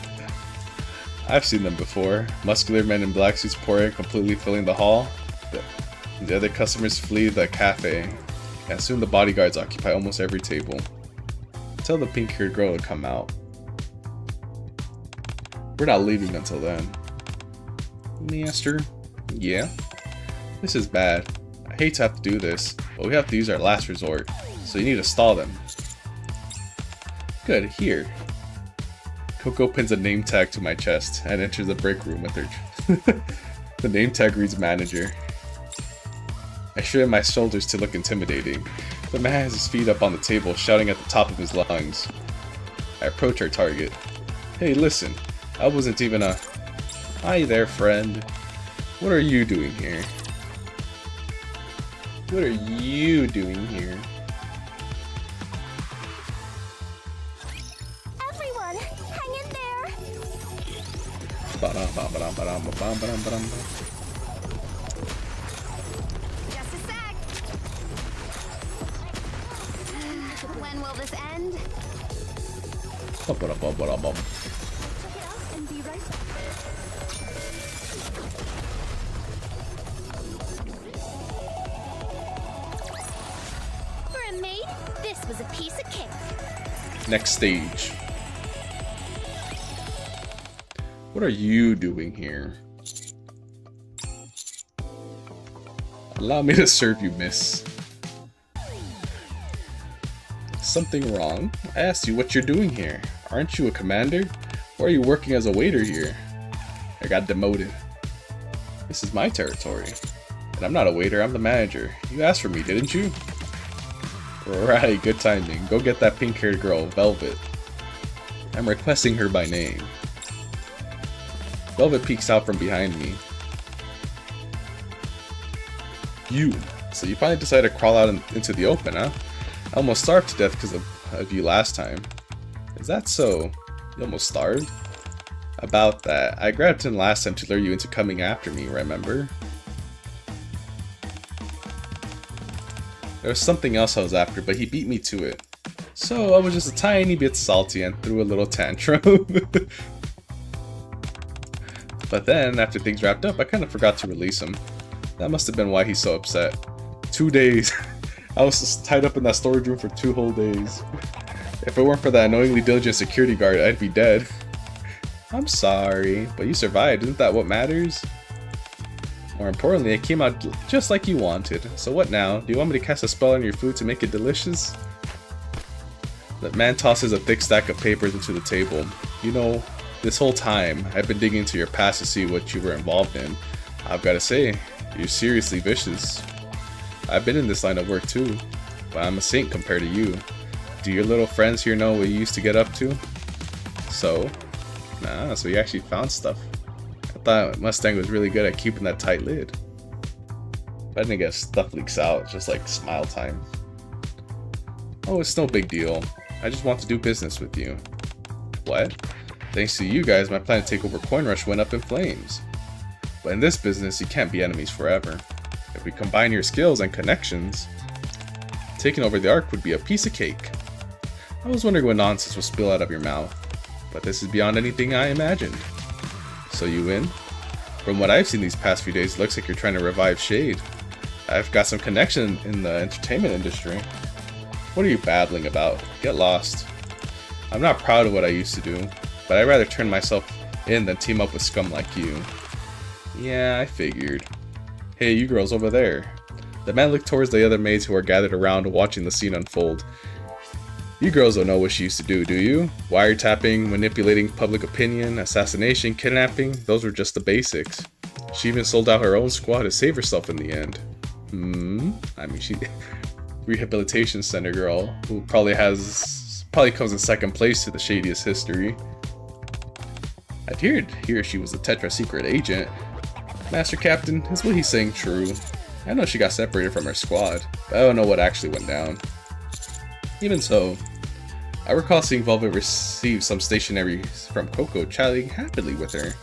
I've seen them before. Muscular men in black suits pour in, completely filling the hall. The other customers flee the cafe, and soon the bodyguards occupy almost every table. Tell the pink-haired girl to come out. We're not leaving until then. Master? Yeah? This is bad. I hate to have to do this, but we have to use our last resort, so you need to stall them. Good, here. Coco pins a name tag to my chest and enters the break room with her. The name tag reads manager. I straighten my shoulders to look intimidating. The man has his feet up on the table, shouting at the top of his lungs. I approach our target. Hey, listen, I wasn't even a... Hi there, friend. What are you doing here? What are you doing here? Everyone, hang in there. Just a sec. When will this end? Check it out And be right back. For a maid, this was a piece of cake. Next stage. What are you doing here? Allow me to serve you, miss. Something wrong? I asked you what you're doing here. Aren't you a commander? Or are you working as a waiter here? I got demoted. This is my territory. And I'm not a waiter, I'm the manager. You asked for me, didn't you? Right, good timing. Go get that pink-haired girl, Velvet. I'm requesting her by name. Velvet peeks out from behind me. You. So you finally decided to crawl out into the open, huh? I almost starved to death because of you last time. Is that so? You almost starved? About that. I grabbed him last time to lure you into coming after me, remember? There was something else I was after, but he beat me to it. So I was just a tiny bit salty and threw a little tantrum. But then, after things wrapped up, I kind of forgot to release him. That must have been why he's so upset. 2 days. I was just tied up in that storage room for 2 whole days. If it weren't for that annoyingly diligent security guard, I'd be dead. I'm sorry, but you survived. Isn't that what matters? More importantly, it came out just like you wanted. So what now? Do you want me to cast a spell on your food to make it delicious? The man tosses a thick stack of papers into the table. You know, this whole time, I've been digging into your past to see what you were involved in. I've gotta say, you're seriously vicious. I've been in this line of work too, but I'm a saint compared to you. Do your little friends here know what you used to get up to? So? Nah, so you actually found stuff. I thought Mustang was really good at keeping that tight lid. But then I guess stuff leaks out, just like smile time. Oh, it's no big deal. I just want to do business with you. What? Thanks to you guys, my plan to take over Coin Rush went up in flames. But in this business, you can't be enemies forever. If we combine your skills and connections, taking over the Ark would be a piece of cake. I was wondering what nonsense would spill out of your mouth, but this is beyond anything I imagined. So you win? From what I've seen these past few days, it looks like you're trying to revive Shade. I've got some connection in the entertainment industry. What are you babbling about? Get lost. I'm not proud of what I used to do, but I'd rather turn myself in than team up with scum like you. Yeah, I figured. Hey, you girls over there. The man looked towards the other maids who are gathered around watching the scene unfold. You girls don't know what she used to do you? Wiretapping, manipulating public opinion, assassination, kidnapping, those were just the basics. She even sold out her own squad to save herself in the end. I mean, she... Rehabilitation center girl, who probably comes in second place to the shadiest history. I'd hear she was a Tetra secret agent. Master Captain, is what he's saying true? I know she got separated from her squad, but I don't know what actually went down. Even so, I recall seeing Velvet receive some stationery from Coco chatting happily with her.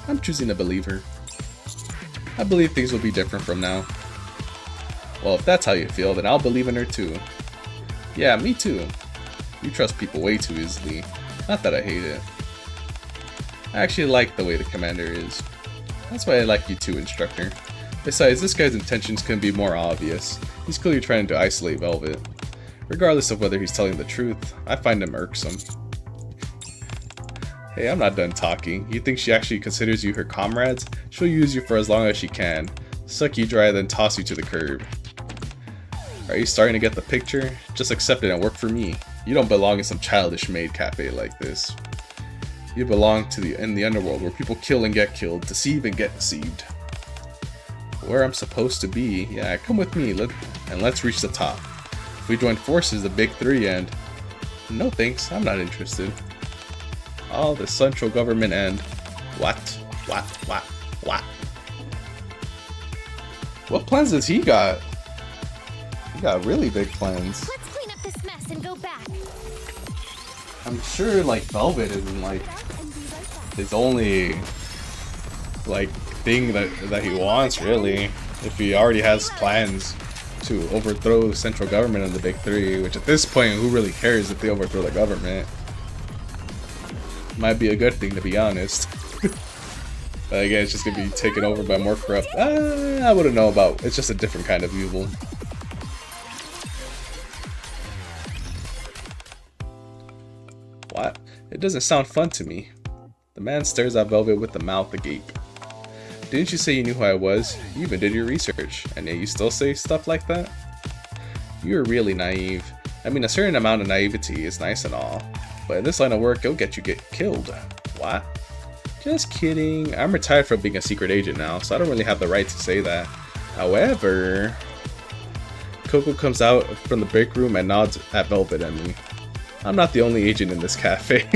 I'm choosing to believe her. I believe things will be different from now. Well, if that's how you feel, then I'll believe in her too. Yeah, me too. You trust people way too easily. Not that I hate it. I actually like the way the commander is. That's why I like you too, Instructor. Besides, this guy's intentions couldn't be more obvious. He's clearly trying to isolate Velvet. Regardless of whether he's telling the truth, I find him irksome. Hey, I'm not done talking. You think she actually considers you her comrades? She'll use you for as long as she can. Suck you dry, then toss you to the curb. Are you starting to get the picture? Just accept it and work for me. You don't belong in some childish maid cafe like this. You belong in the underworld where people kill and get killed, deceive and get deceived. Where I'm supposed to be, yeah, come with me and let's reach the top. If we join forces, the big three, and... No thanks, I'm not interested. Oh, the central government and... What? What plans does he got? He got really big plans. Let's clean up this mess and go back. I'm sure like Velvet isn't like his only like thing that he wants really. If he already has plans to overthrow central government and the big three, which at this point who really cares if they overthrow the government? Might be a good thing to be honest. But again, it's just gonna be taken over by more corrupt. I wouldn't know about. It's just a different kind of evil. What? It doesn't sound fun to me. The man stares at Velvet with the mouth agape. Didn't you say you knew who I was? You even did your research, and yet you still say stuff like that? You're really naive. I mean, a certain amount of naivety is nice and all, but in this line of work, it'll get killed. What? Just kidding. I'm retired from being a secret agent now, so I don't really have the right to say that. However, Coco comes out from the break room and nods at Velvet and me. I'm not the only agent in this cafe.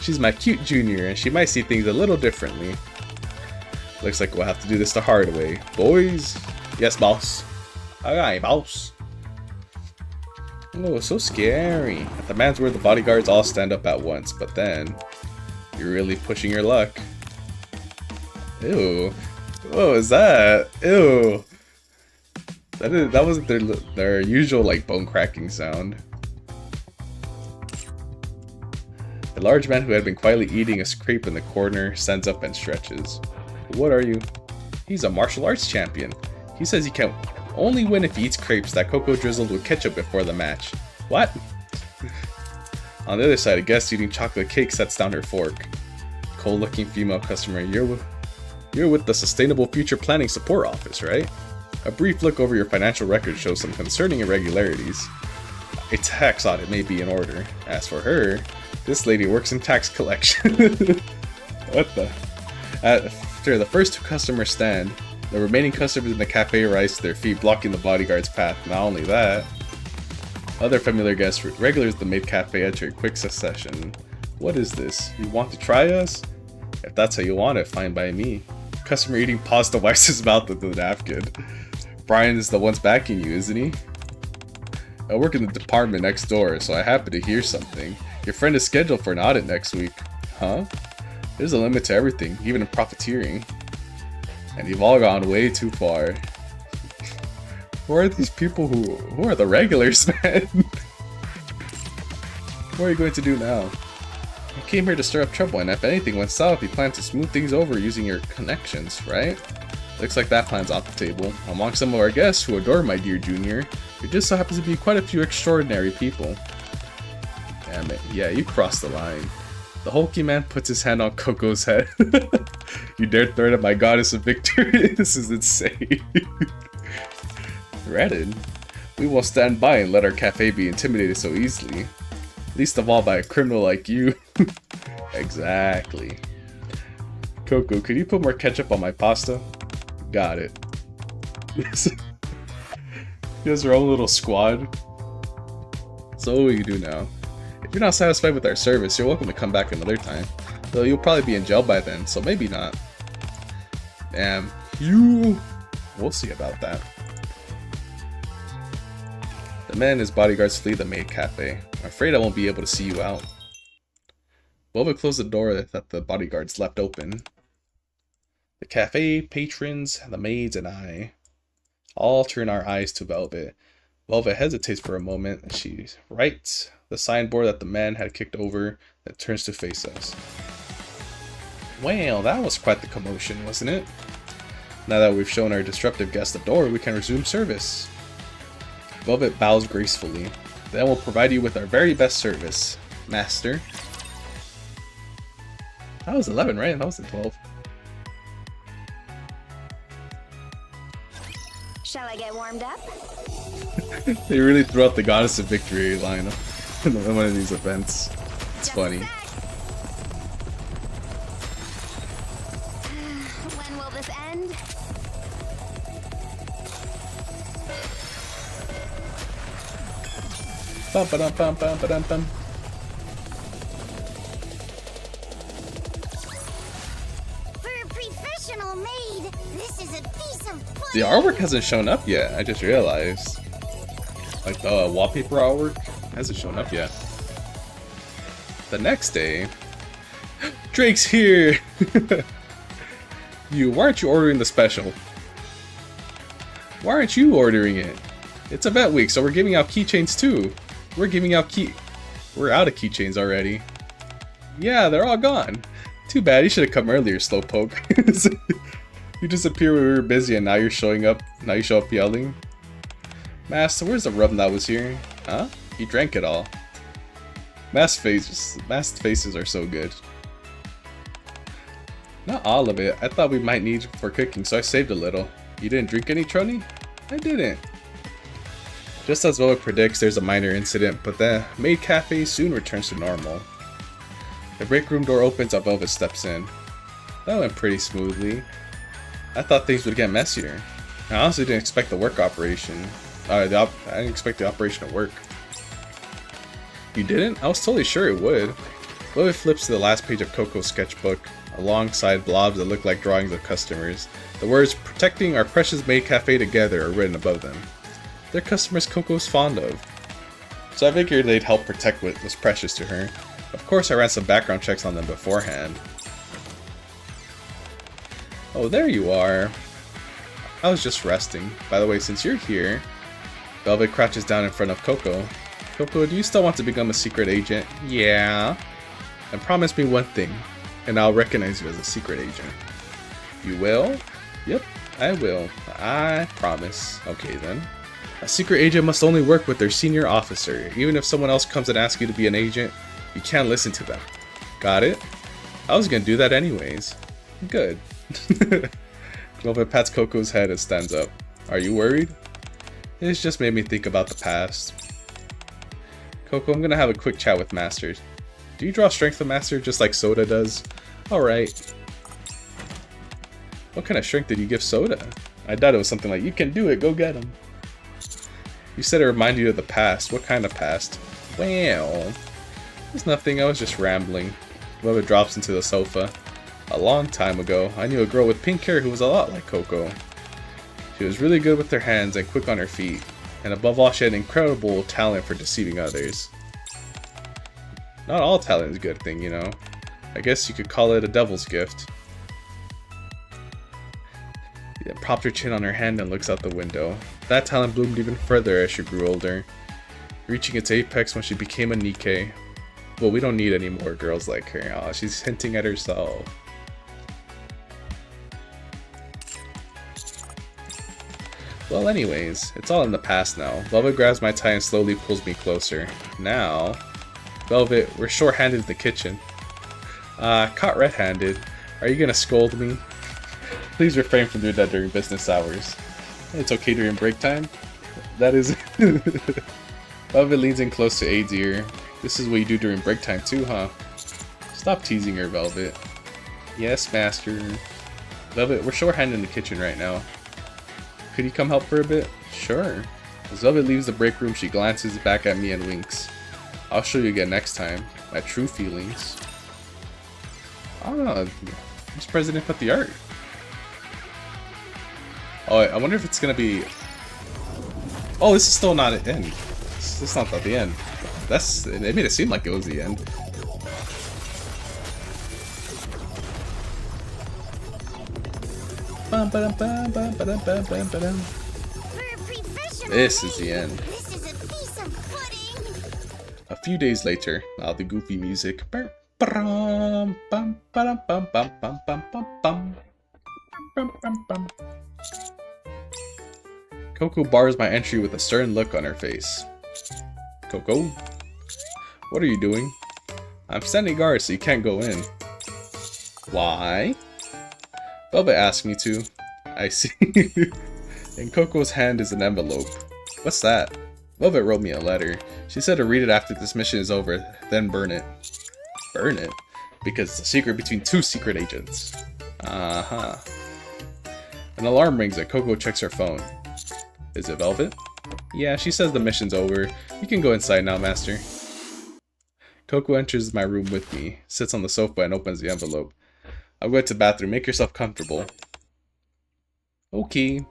She's my cute junior, and she might see things a little differently. Looks like we'll have to do this the hard way. Boys? Yes, boss. Alright, boss. Oh, so scary. At the man's word, the bodyguards all stand up at once, but then... You're really pushing your luck. Ew. What was that? Ew. That wasn't their usual, like, bone cracking sound. The large man who had been quietly eating a crepe in the corner stands up and stretches. What are you? He's a martial arts champion. He says he can only win if he eats crepes that Coco drizzled with ketchup before the match. What? On the other side, a guest eating chocolate cake sets down her fork. Cold-looking female customer, You're with the Sustainable Future Planning Support Office, right? A brief look over your financial records shows some concerning irregularities. A tax audit may be in order. As for her, this lady works in tax collection. What the? After the first 2 customers stand, the remaining customers in the cafe rise to their feet, blocking the bodyguard's path. Not only that, other familiar guests, regulars at the maid cafe, enter in quick succession. What is this? You want to try us? If that's how you want it, fine by me. Customer eating pasta wipes his mouth with the napkin. Brian is the one's backing you, isn't he? I work in the department next door, so I happen to hear something. Your friend is scheduled for an audit next week. Huh? There's a limit to everything, even in profiteering. And you've all gone way too far. Who are these people who are the regulars, man? What are you going to do now? You came here to stir up trouble, and if anything went south, you plan to smooth things over using your connections, right? Looks like that plan's off the table. Among some of our guests who adore my dear Junior, there just so happens to be quite a few extraordinary people. Damn it, yeah, you crossed the line. The hulky man puts his hand on Coco's head. You dare threaten my goddess of victory? This is insane. Threatened? We won't stand by and let our cafe be intimidated so easily. Least of all by a criminal like you. Exactly. Coco, could you put more ketchup on my pasta? Got it. He has her own little squad. So what will you do now? If you're not satisfied with our service, you're welcome to come back another time. Though you'll probably be in jail by then, so maybe not. Damn, you... We'll see about that. The man and his bodyguards flee the maid cafe. I'm afraid I won't be able to see you out. Velvet closed the door that the bodyguards left open. The cafe, patrons, the maids, and I all turn our eyes to Velvet. Velvet hesitates for a moment as she writes the signboard that the man had kicked over, then turns to face us. Well, that was quite the commotion, wasn't it? Now that we've shown our disruptive guest the door, we can resume service. Velvet bows gracefully. Then we'll provide you with our very best service, Master. That was 11, right? That was 12. Shall I get warmed up? They really threw out the Goddess of Victory line in one of these events. It's funny. When will this end? Bum ba dum bum bum ba dum bum. For a professional maid, this is a decent place. The artwork hasn't shown up yet. I just realized. Like the wallpaper artwork hasn't shown up yet. The next day, Drake's here. Why aren't you ordering the special? Why aren't you ordering it? It's event week, so we're giving out keychains too. We're out of keychains already. Yeah, they're all gone. Too bad, you should have come earlier, Slowpoke. You disappeared when we were busy and now you're showing up. Now you show up yelling. Master, where's the rum that was here? Huh? He drank it all. Masked faces are so good. Not all of it. I thought we might need for cooking, so I saved a little. You didn't drink any, Trony? I didn't. Just as Velvet predicts, there's a minor incident, but the maid cafe soon returns to normal. The break room door opens and Velvet steps in. That went pretty smoothly. I thought things would get messier. I honestly didn't expect the work operation. I didn't expect the operation to work. You didn't? I was totally sure it would. Velvet flips to the last page of Coco's sketchbook, alongside blobs that look like drawings of customers. The words, "Protecting our precious maid cafe together," are written above them. They're customers Coco's fond of. So I figured they'd help protect what was precious to her. Of course I ran some background checks on them beforehand. Oh, there you are. I was just resting. By the way, since you're here... Velvet crouches down in front of Coco. Coco, do you still want to become a secret agent? Yeah. And promise me one thing, and I'll recognize you as a secret agent. You will? Yep, I will. I promise. Okay then. A secret agent must only work with their senior officer. Even if someone else comes and asks you to be an agent, you can't listen to them. Got it? I was gonna do that anyways. Good. Velvet pats Coco's head and stands up. Are you worried? It's just made me think about the past. Coco, I'm gonna have a quick chat with Master. Do you draw strength with Master just like Soda does? Alright. What kind of strength did you give Soda? I doubt it was something like, you can do it, go get him. You said it reminded you of the past. What kind of past? Well, it's nothing, I was just rambling. Velvet drops into the sofa. A long time ago, I knew a girl with pink hair who was a lot like Coco. She was really good with her hands and quick on her feet. And above all, she had incredible talent for deceiving others. Not all talent is a good thing, you know. I guess you could call it a devil's gift. She propped her chin on her hand and looks out the window. That talent bloomed even further as she grew older, reaching its apex when she became a NIKKE. Well, we don't need any more girls like her. Aw, she's hinting at herself. Well, anyways, it's all in the past now. Velvet grabs my tie and slowly pulls me closer. Now, Velvet, we're short-handed in the kitchen. Caught red-handed. Are you gonna scold me? Please refrain from doing that during business hours. It's okay during break time. That is... Velvet leans in close to Aid's ear. This is what you do during break time too, huh? Stop teasing her, Velvet. Yes, Master. Velvet, we're short-handed in the kitchen right now. Could you come help for a bit? Sure. As Velvet leaves the break room, she glances back at me and winks. I'll show you again next time. My true feelings. Ah, who's President put the art? Oh, I wonder if it's gonna be... Oh, this is still not the end. This is not the end. It made it seem like it was the end. This is the end. This is a piece of pudding. A few days later, the goofy music. Coco bars my entry with a stern look on her face. Coco? What are you doing? I'm standing guard so you can't go in. Why? Velvet asked me to. I see. In Coco's hand is an envelope. What's that? Velvet wrote me a letter. She said to read it after this mission is over, then burn it. Burn it? Because it's a secret between two secret agents. Uh-huh. An alarm rings and Coco checks her phone. Is it Velvet? Yeah, she says the mission's over. You can go inside now, Master. Coco enters my room with me, sits on the sofa and opens the envelope. I'll go to the bathroom. Make yourself comfortable. Okay.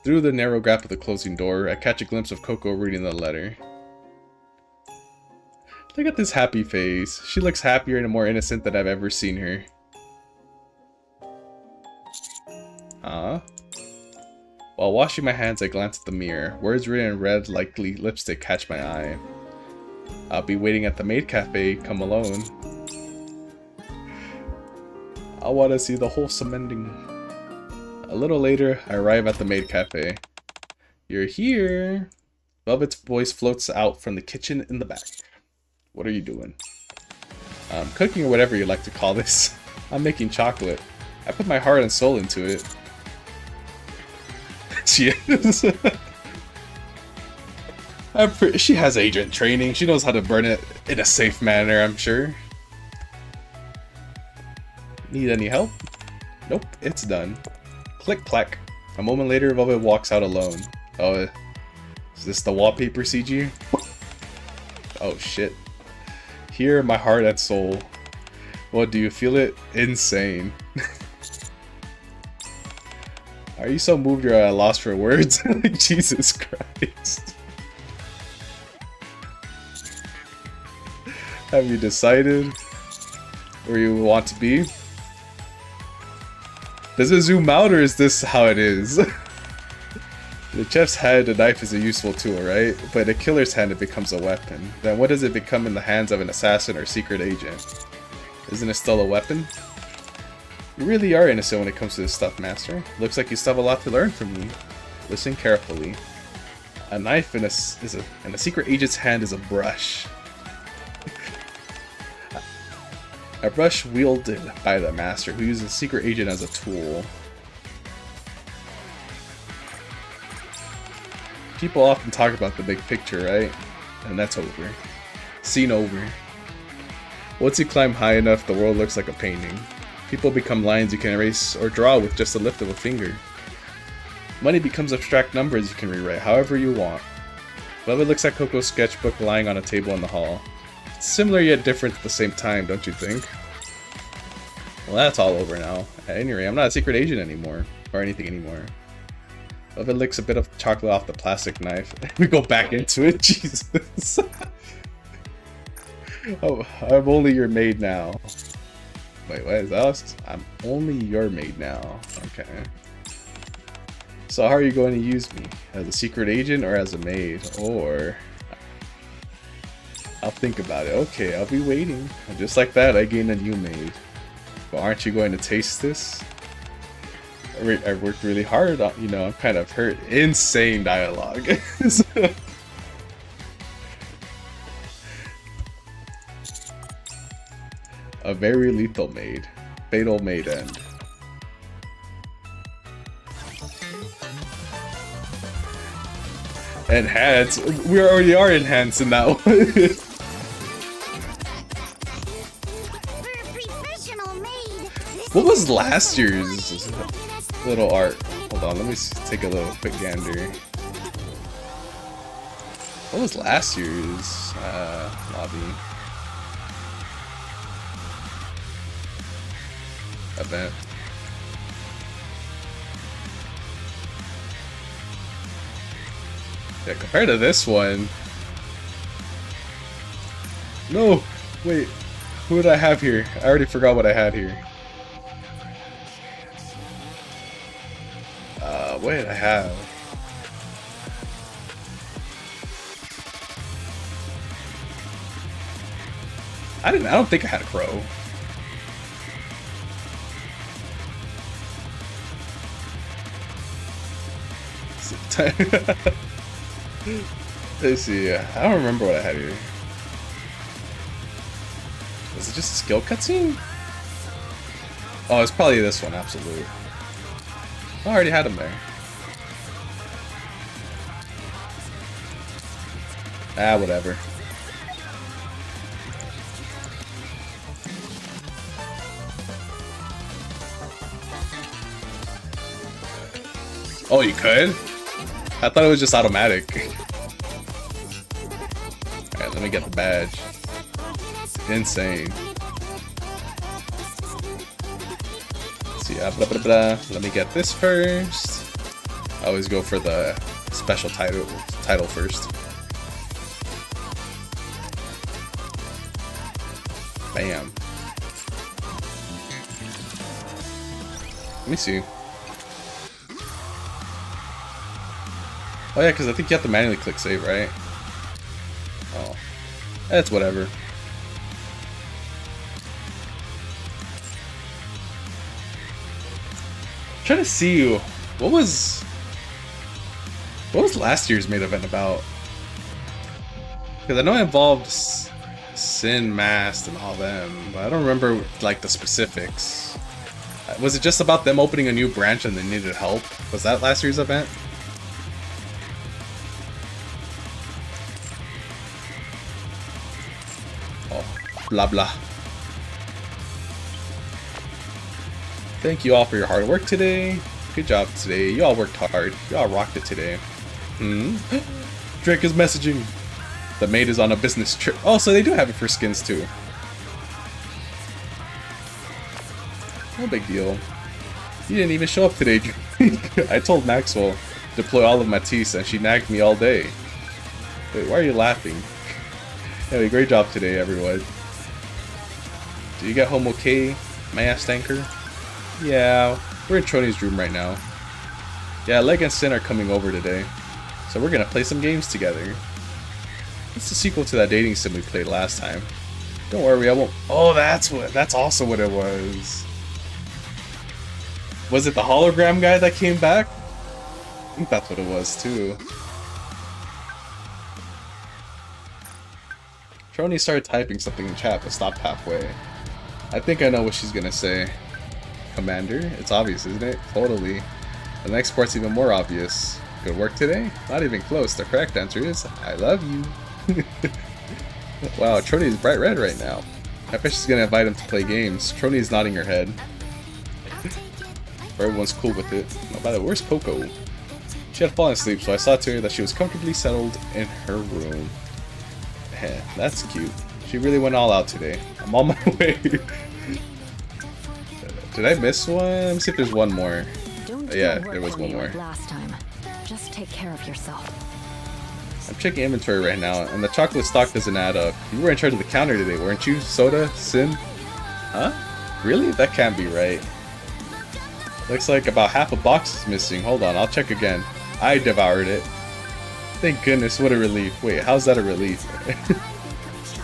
Through the narrow gap of the closing door, I catch a glimpse of Coco reading the letter. Look at this happy face. She looks happier and more innocent than I've ever seen her. While washing my hands, I glance at the mirror. Words written in red, likely lipstick, catch my eye. I'll be waiting at the maid cafe. Come alone. I want to see the wholesome ending. A little later, I arrive at the maid cafe. You're here. Velvet's voice floats out from the kitchen in the back. What are you doing? Cooking or whatever you like to call this. I'm making chocolate. I put my heart and soul into it. She is. She has agent training. She knows how to burn it in a safe manner, I'm sure. Need any help? Nope, it's done. Click clack. A moment later, Velvet walks out alone. Oh, is this the wallpaper CG? Oh shit. Here, my heart and soul. Well, do you feel it? Insane. Are you so moved you're at a loss for words? Jesus Christ. Have you decided where you want to be? Does it zoom out or is this how it is? The chef's head, a knife is a useful tool, right? But a killer's hand, it becomes a weapon. Then what does it become in the hands of an assassin or secret agent? Isn't it still a weapon? You really are innocent when it comes to this stuff, Master. Looks like you still have a lot to learn from me. Listen carefully. A knife in a secret agent's hand is a brush. A brush wielded by the master who uses a secret agent as a tool. People often talk about the big picture, right? And that's over. Scene over. Once you climb high enough, the world looks like a painting. People become lines you can erase or draw with just a lift of a finger. Money becomes abstract numbers you can rewrite however you want. Well, it looks like Coco's sketchbook lying on a table in the hall. It's similar yet different at the same time, don't you think? Well, that's all over now. At any rate, I'm not a secret agent anymore. Or anything anymore. Velvet licks a bit of chocolate off the plastic knife. We go back into it, Jesus. Oh, I'm only your maid now. Wait, what is that? I'm only your maid now. Okay. So how are you going to use me? As a secret agent or as a maid? Or... I'll think about it. Okay, I'll be waiting. And just like that, I gained a new maid. But aren't you going to taste this? I worked really hard on, you know, I'm kind of hurt. Insane dialogue. A very lethal maid. Fatal Maid end. Enhance? We already are enhanced in that one. What was last year's little art? Hold on, let me take a little quick gander. What was last year's lobby event? Yeah, compared to this one. No, wait. Who did I have here? I already forgot what I had here. What did I have? I don't think I had a crow. Let's see. I don't remember what I had here. Was it just a skill cutscene? Oh, it's probably this one. Absolute. I already had him there. Ah, whatever. Oh, you could? I thought it was just automatic. Alright, let me get the badge. Insane. Let's see, blah, blah, blah. Let me get this first. I always go for the special title first. Bam. Let me see. Oh yeah, because I think you have to manually click save, right? Oh. That's whatever. I'm trying to see what was last year's main event about? Because I know it involved Sin, Mast, and all them, but I don't remember like the specifics. Was it just about them opening a new branch and they needed help? Was that last year's event? Oh, blah blah. Thank you all for your hard work today. Good job today. You all worked hard. You all rocked it today. Drake is messaging. The maid is on a business trip. Oh, so they do have it for skins too. No big deal. You didn't even show up today, Drake. I told Maxwell to deploy all of Matisse and she nagged me all day. Wait, why are you laughing? Anyway, great job today, everyone. Did you get home okay, my ass tanker? Yeah, we're in Troni's room right now. Yeah, Leg and Sin are coming over today. So we're gonna play some games together. It's the sequel to that dating sim we played last time. Don't worry, I won't. Oh, that's also what it was. Was it the hologram guy that came back? I think that's what it was too. Troni started typing something in chat but stopped halfway. I think I know what she's gonna say. Commander? It's obvious, isn't it? Totally. The next part's even more obvious. Good work today? Not even close. The correct answer is, I love you. Wow, Trony is bright red right now. I bet she's gonna invite him to play games. Trony is nodding her head. Everyone's cool with it. Oh, by the way, where's Coco? She had fallen asleep, so I saw to her that she was comfortably settled in her room. That's cute. She really went all out today. I'm on my way. Did I miss one? Let me see if there's one more. Yeah, there was one more. Last time. Just take care of yourself. I'm checking inventory right now, and the chocolate stock doesn't add up. You were in charge of the counter today, weren't you? Soda? Sin? Huh? Really? That can't be right. Looks like about half a box is missing. Hold on, I'll check again. I devoured it. Thank goodness, what a relief. Wait, how's that a relief?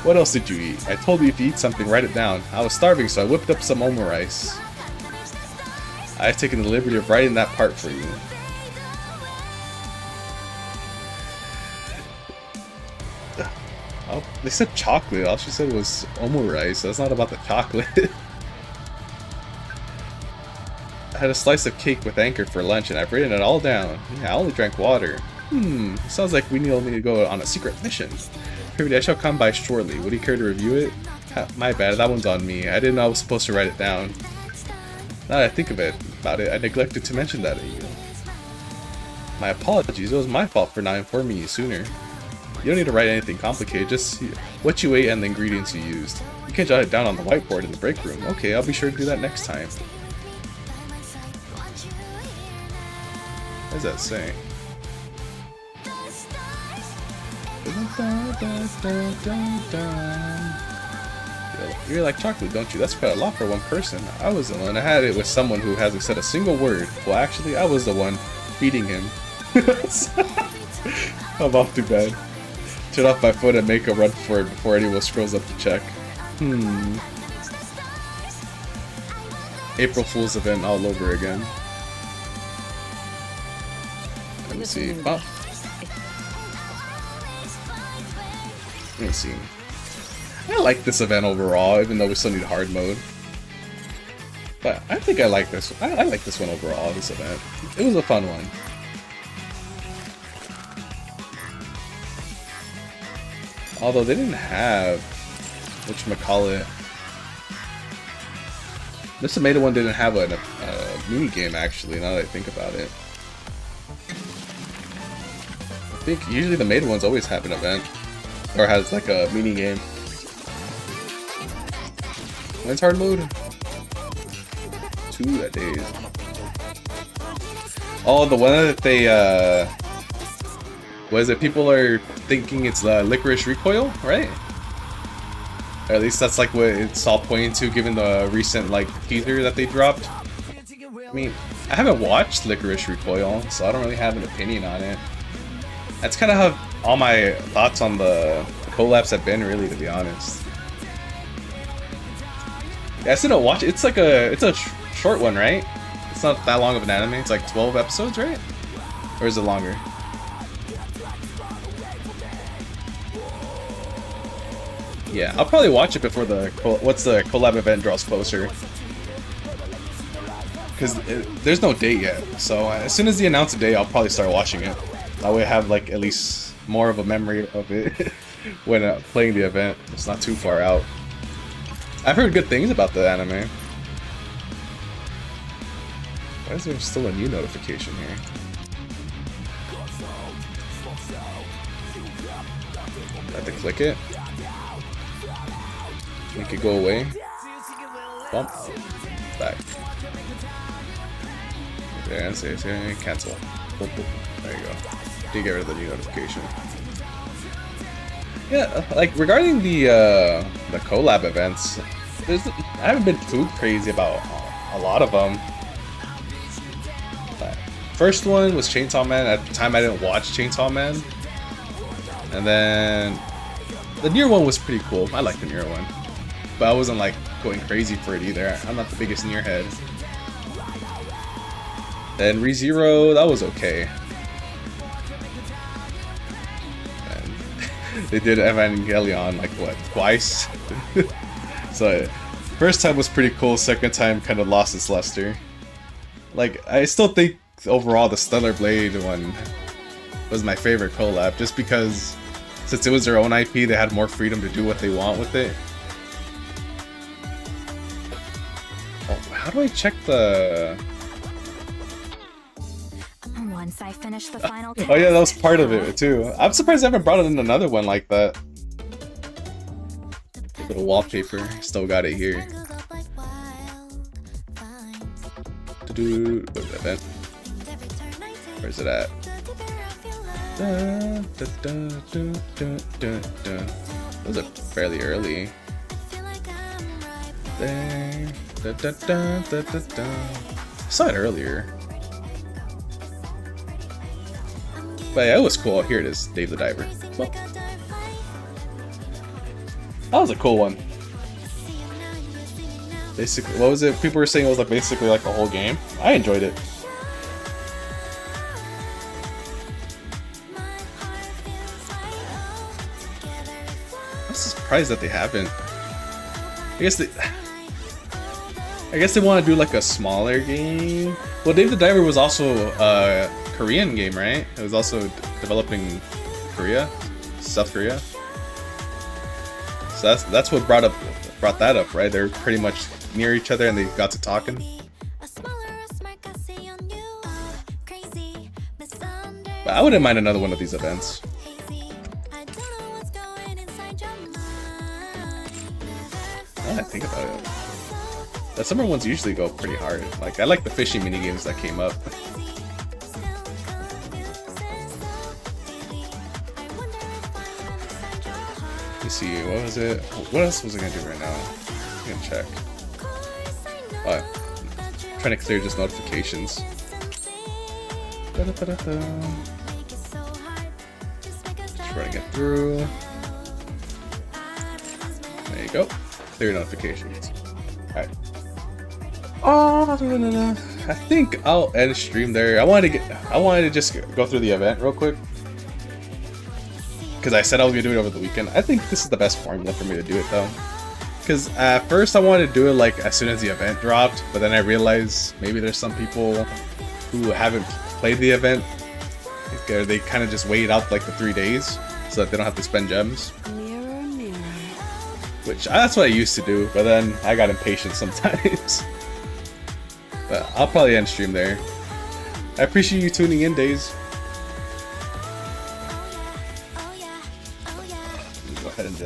What else did you eat? I told you if you eat something, write it down. I was starving, so I whipped up some omo rice. I've taken the liberty of writing that part for you. Oh, they said chocolate. All she said was omo rice. That's not about the chocolate. I had a slice of cake with Anchor for lunch, and I've written it all down. Yeah, I only drank water. Sounds like we need to go on a secret mission. Privy, I shall come by shortly. Would you care to review it? My bad, that one's on me. I didn't know I was supposed to write it down. Now that I think about it, I neglected to mention that to you. My apologies, it was my fault for not informing you sooner. You don't need to write anything complicated, just what you ate and the ingredients you used. You can jot it down on the whiteboard in the break room. Okay, I'll be sure to do that next time. What does that say? You really like chocolate, don't you? That's quite a lot for one person. I was the one. I had it with someone who hasn't said a single word. Well, actually, I was the one feeding him. I'm off to bed. Turn off my phone and make a run for it before anyone scrolls up to check. April Fool's event all over again. Let me see. Oh. Let me see. I like this event overall, even though we still need hard mode. But I think I like this. I like this one overall. This event. It was a fun one. Although they didn't have whatchamacallit. This tomato one didn't have a mini game actually. Now that I think about it. I think usually the made ones always have an event. Or has like a mini game. When's hard mode? 2 days. Oh, the one that they what is it? People are thinking it's the Licorice Recoil, right? Or at least that's like what it's all pointing to, given the recent like teaser that they dropped. I mean, I haven't watched Licorice Recoil, so I don't really have an opinion on it. That's kind of how all my thoughts on the collabs have been, really, to be honest. Yeah, I still don't watch it. It's like it's a short one, right? It's not that long of an anime. It's like 12 episodes, right? Or is it longer? Yeah, I'll probably watch it before the collab event draws closer. Because there's no date yet, so as soon as they announce a date, I'll probably start watching it. That way I have like at least more of a memory of it when playing the event. It's not too far out. I've heard good things about the anime. Why is there still a new notification here? I have to click it. Make it go away. Bump. Back. There, and say cancel. Boop, boop. There you go. Did get rid of the new notification. Yeah, like regarding the collab events, I haven't been too crazy about a lot of them. First one was Chainsaw Man. At the time, I didn't watch Chainsaw Man, and then the Nier one was pretty cool. I liked the Nier one, but I wasn't like going crazy for it either. I'm not the biggest Nier head. Then ReZero, that was okay. And they did Evangelion like what, twice? So First time was pretty cool, second time kind of lost its luster. Like, I still think overall the Stellar Blade one was my favorite collab, just because since it was their own IP, they had more freedom to do what they want with it. Oh, how do I check the... Once I finish the final Oh yeah, that was part of it too. I'm surprised I haven't brought it in another one like that. Little wallpaper, still got it here. Event. Where's it at? Those are fairly early. There. I saw it earlier. But yeah, it was cool. Here it is, Dave the Diver. Well, that was a cool one. Basically, what was it? People were saying it was like basically like the whole game. I enjoyed it. I'm surprised that they haven't. I guess they want to do like a smaller game. Well, Dave the Diver was also a Korean game, right? It was also developed in Korea, South Korea. So that's what brought that up, right? They're pretty much near each other and they got to talking. But I wouldn't mind another one of these events. Now that I think about it, the summer ones usually go pretty hard. Like, I like the fishing mini games that came up. Let me see, what was it? What else was I gonna do right now? I'm gonna check. Oh, I'm trying to clear just notifications. Just running it through. There you go. Clear notifications. Alright. Oh, I think I'll end stream there. I wanted to just go through the event real quick, because I said I was gonna do it over the weekend. I think this is the best formula for me to do it though. Because at first I wanted to do it like as soon as the event dropped, but then I realized maybe there's some people who haven't played the event. They kind of just wait out like the 3 days so that they don't have to spend gems. Mirror, mirror. Which that's what I used to do, but then I got impatient sometimes. But I'll probably end stream there. I appreciate you tuning in, Days. Go ahead and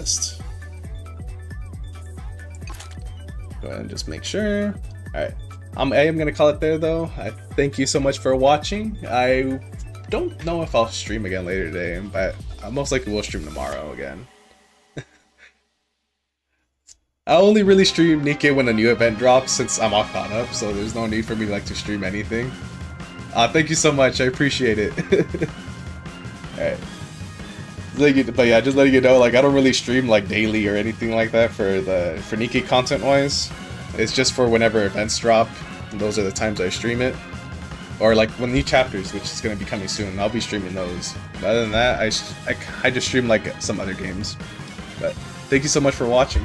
just make sure. Alright. I am gonna call it there though. I thank you so much for watching. I don't know if I'll stream again later today, but I most likely will stream tomorrow again. I only really stream NIKKE when a new event drops since I'm all caught up, so there's no need for me to stream anything. Thank you so much, I appreciate it. Alright. But yeah, just letting you know, like I don't really stream like daily or anything like that for NIKKE content wise. It's just for whenever events drop. Those are the times I stream it. Or like when new chapters, which is going to be coming soon, I'll be streaming those. But other than that, I just stream like some other games. But thank you so much for watching.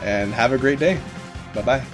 And have a great day. Bye bye.